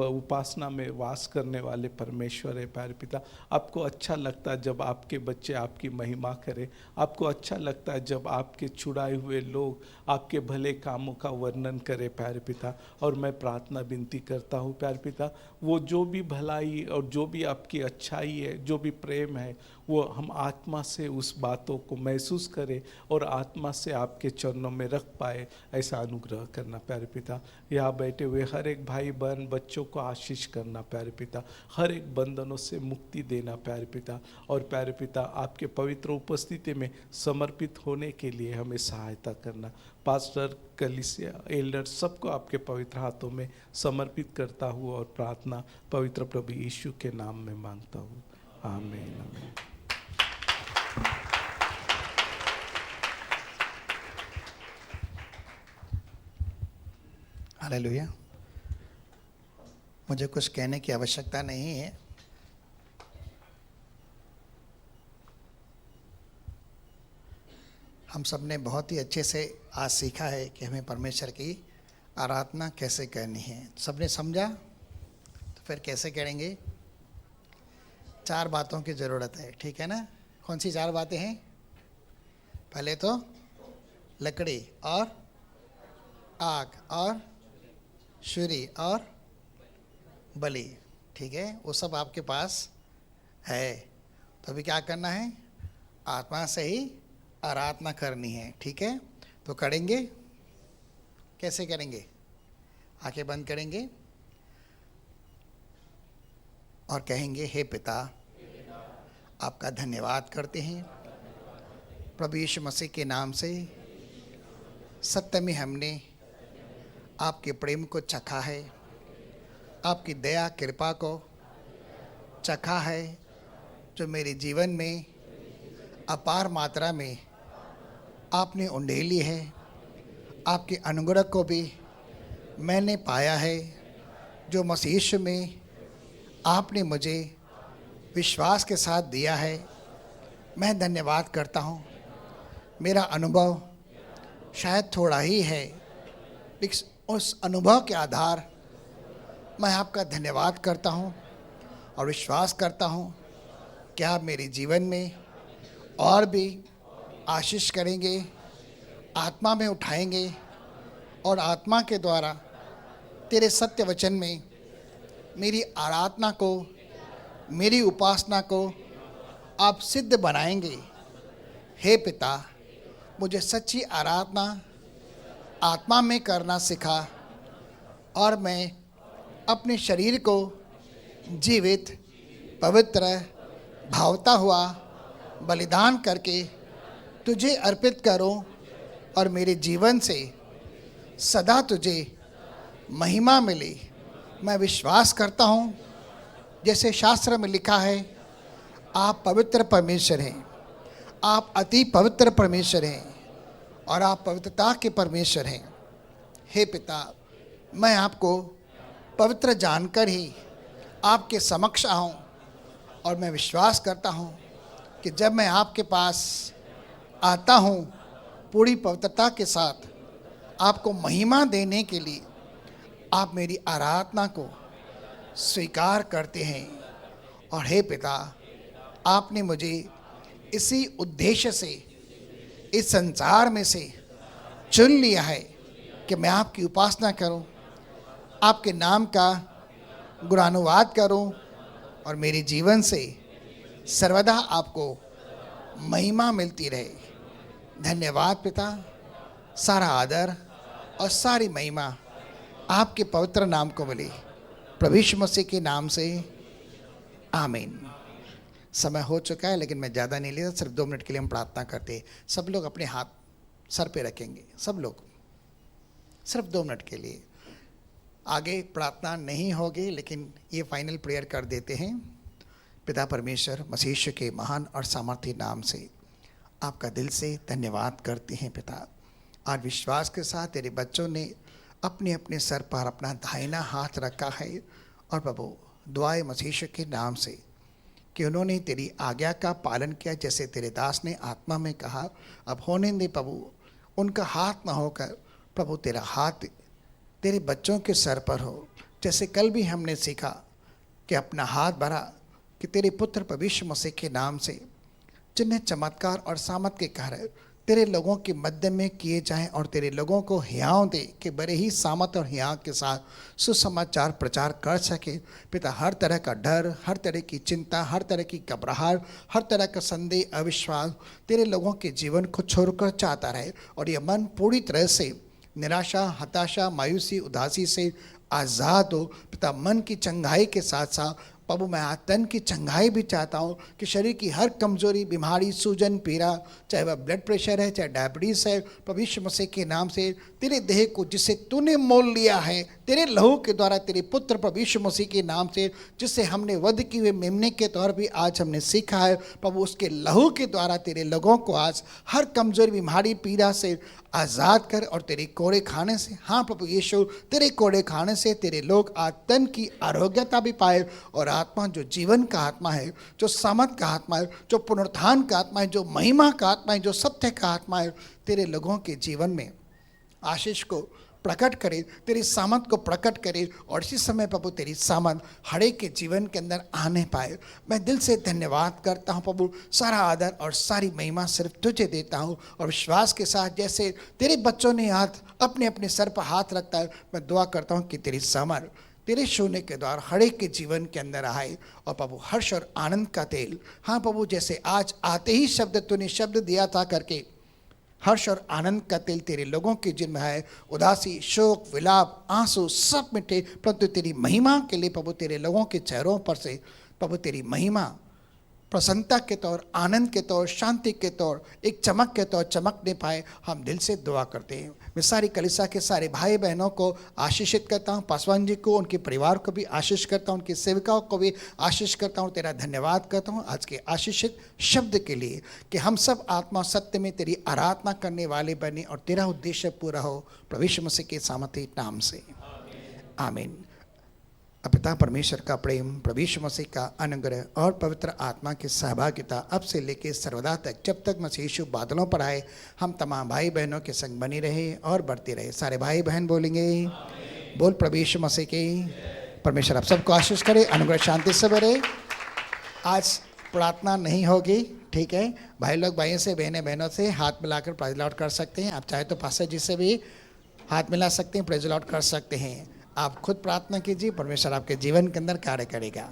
[SPEAKER 2] उपासना में वास करने वाले परमेश्वर है प्यारे पिता। आपको अच्छा लगता है जब आपके बच्चे आपकी महिमा करें, आपको अच्छा लगता है जब आपके छुड़ाए हुए लोग आपके भले कामों का वर्णन करें प्यारे पिता। और मैं प्रार्थना विनती करता हूँ प्यारे पिता, वो जो भी भलाई और जो भी आपकी अच्छाई है, जो भी प्रेम है, वो हम आत्मा से उस बातों को महसूस करें और आत्मा से आपके चरणों में रख पाए, ऐसा अनुग्रह करना प्यारे पिता। यहाँ बैठे हुए हर एक भाई बहन बच्चों को आशीष करना प्यारे पिता, हर एक बंधनों से मुक्ति देना प्यारे पिता। और प्यारे पिता, आपके पवित्र उपस्थिति में समर्पित होने के लिए हमें सहायता करना। पास्टर, कलीसिया, एल्डर, सबको आपके पवित्र हाथों में समर्पित करता हूँ और प्रार्थना पवित्र प्रभु यीशु के नाम में मांगता हूँ। आमीन आमीन।
[SPEAKER 1] हालेलुया। मुझे कुछ कहने की आवश्यकता नहीं है। हम सब ने बहुत ही अच्छे से आज सीखा है कि हमें परमेश्वर की आराधना कैसे करनी है। सबने समझा? तो फिर कैसे करेंगे? 4 बातों की ज़रूरत है, ठीक है ना? कौन सी 4 बातें हैं? पहले तो लकड़ी और आग और छुरी और बलि, ठीक है? वो सब आपके पास है। तो अभी क्या करना है? आत्मा से ही आराधना करनी है, ठीक है? तो करेंगे, कैसे करेंगे? आंखें बंद करेंगे और कहेंगे, हे पिता, आपका धन्यवाद करते हैं प्रभु यीशु मसीह के नाम से। सत्य में हमने आपके प्रेम को चखा है, आपकी दया कृपा को चखा है, जो मेरे जीवन में अपार मात्रा में आपने उंडेली है। आपके अनुग्रह को भी मैंने पाया है, जो मसीह यीशु में आपने मुझे विश्वास के साथ दिया है। मैं धन्यवाद करता हूँ। मेरा अनुभव शायद थोड़ा ही है, लेकिन उस अनुभव के आधार मैं आपका धन्यवाद करता हूँ और विश्वास करता हूँ कि आप मेरे जीवन में और भी आशीष करेंगे, आत्मा में उठाएंगे और आत्मा के द्वारा तेरे सत्य वचन में मेरी आराधना को, मेरी उपासना को आप सिद्ध बनाएंगे। हे पिता, मुझे सच्ची आराधना आत्मा में करना सिखा और मैं अपने शरीर को जीवित, पवित्र, भावता हुआ बलिदान करके तुझे अर्पित करूं और मेरे जीवन से सदा तुझे महिमा मिले। मैं विश्वास करता हूं, जैसे शास्त्र में लिखा है, आप पवित्र परमेश्वर हैं, आप अति पवित्र परमेश्वर हैं और आप पवित्रता के परमेश्वर हैं। हे पिता, मैं आपको पवित्र जानकर ही आपके समक्ष आऊं और मैं विश्वास करता हूं कि जब मैं आपके पास आता हूं पूरी पवित्रता के साथ आपको महिमा देने के लिए, आप मेरी आराधना को स्वीकार करते हैं। और हे पिता, आपने मुझे इसी उद्देश्य से इस संसार में से चुन लिया है कि मैं आपकी उपासना करूं, आपके नाम का गुणानुवाद करूं और मेरे जीवन से सर्वदा आपको महिमा मिलती रहे। धन्यवाद पिता, सारा आदर और सारी महिमा आपके पवित्र नाम को मिले, प्रभु यीशु मसीह के नाम से, आमीन। समय हो चुका है, लेकिन मैं ज़्यादा नहीं लेता, सिर्फ 2 मिनट के लिए हम प्रार्थना करते हैं। सब लोग अपने हाथ सर पे रखेंगे, सब लोग, सिर्फ 2 मिनट के लिए। आगे प्रार्थना नहीं होगी, लेकिन ये फाइनल प्रेयर कर देते हैं। पिता परमेश्वर, मसीह यीशु के महान और सामर्थी नाम से आपका दिल से धन्यवाद करते हैं पिता। आज विश्वास के साथ तेरे बच्चों ने अपने अपने सर पर अपना दाहिना हाथ रखा है और प्रभु दुआए मसीह यीशु के नाम से कि उन्होंने तेरी आज्ञा का पालन किया, जैसे तेरे दास ने आत्मा में कहा। अब होने दे प्रभु, उनका हाथ न होकर प्रभु तेरा हाथ तेरे बच्चों के सर पर हो। जैसे कल भी हमने सीखा कि अपना हाथ बढ़ा कि तेरे पुत्र प्रभु यीशु मसीह के नाम से जिन्हें चमत्कार और सामर्थ के कार्य तेरे लोगों के मध्य में किए जाएं और तेरे लोगों को हियाव दे कि बड़े ही सामर्थ और हियाव के साथ सुसमाचार प्रचार कर सके। पिता, हर तरह का डर, हर तरह की चिंता, हर तरह की घबराहट, हर तरह का संदेह, अविश्वास तेरे लोगों के जीवन को छोड़कर चाहता रहे और यह मन पूरी तरह से निराशा, हताशा, मायूसी, उदासी से आज़ाद हो। पिता, मन की चंगाई के साथ साथ प्रभु मैं तन की चंगाई भी चाहता हूँ कि शरीर की हर कमजोरी, बीमारी, सूजन, पीड़ा, चाहे वह ब्लड प्रेशर है, चाहे डायबिटीज़ है, प्रभु यीशु मसीह के नाम से तेरे देह को जिसे तूने मोल लिया है तेरे लहू के द्वारा, तेरे पुत्र प्रभु यीशु मसीह के नाम से, जिससे हमने वध की हुए मेमने के तौर भी आज हमने सीखा है प्रभु, उसके लहू के द्वारा तेरे लोगों को आज हर कमजोर बीमारी पीड़ा से आज़ाद कर और तेरे कोड़े खाने से, हाँ प्रभु यीशु, तेरे कोड़े खाने से तेरे लोग आज तन की आरोग्यता भी पाए और आत्मा जो जीवन का आत्मा है, जो सामर्थ का आत्मा है, जो पुनरुत्थान का आत्मा है, जो महिमा का आत्मा है, जो सत्य का आत्मा है, तेरे लोगों के जीवन में आशीष को प्रकट करे, तेरी सामर्थ को प्रकट करे और इसी समय प्रभु तेरी सामर्थ हर एक के जीवन के अंदर आने पाए। मैं दिल से धन्यवाद करता हूँ प्रभु, सारा आदर और सारी महिमा सिर्फ तुझे देता हूँ और विश्वास के साथ जैसे तेरे बच्चों ने हाथ अपने अपने सर पर हाथ रखता है, मैं दुआ करता हूँ कि तेरी सामर्थ तेरे सोने के द्वार हर एक के जीवन के अंदर आए और प्रभु हर्ष और आनंद का तेल, हाँ प्रभु, जैसे आज आते ही शब्द तूने शब्द दिया था करके हर्ष और आनंद का तेल तेरे लोगों के जिनमें है, उदासी, शोक, विलाप, आंसू सब मिटे, परंतु तेरी महिमा के लिए प्रभु तेरे लोगों के चेहरों पर से प्रभु तेरी महिमा प्रसन्नता के तौर, आनंद के तौर, शांति के तौर, एक चमक के तौर चमकने पाए, हम दिल से दुआ करते हैं। मैं सारी कलीसिया के सारे भाई बहनों को आशीषित करता हूँ, पासवान जी को, उनके परिवार को भी आशीष करता हूँ, उनकी सेविकाओं को भी आशीष करता हूँ, तेरा धन्यवाद करता हूँ आज के आशीषित शब्द के लिए कि हम सब आत्मा सत्य में तेरी आराधना करने वाले बने और तेरा उद्देश्य पूरा हो, प्रभु यीशु मसीह के सामर्थी नाम से आमीन। पिता परमेश्वर का प्रेम, प्रभु यीशु मसीह का अनुग्रह और पवित्र आत्मा की सहभागिता अब से लेकर सर्वदा तक, जब तक मसीह यीशु बादलों पर आए, हम तमाम भाई बहनों के संग बनी रहे और बढ़ती रहे। सारे भाई बहन बोलेंगे बोल प्रभु यीशु मसीह की। परमेश्वर आप सबको आशीष करे, अनुग्रह शांति से भरे। आज प्रार्थना नहीं होगी, ठीक है? भाई लोग भाइयों से, बहनें बहनों से हाथ मिलाकर प्रेज लॉर्ड कर सकते हैं। आप चाहे तो पास्टर जी से भी हाथ मिला सकते हैं, प्रेज लॉर्ड कर सकते हैं। आप खुद प्रार्थना कीजिए, परमेश्वर आपके जीवन के अंदर कार्य करेगा।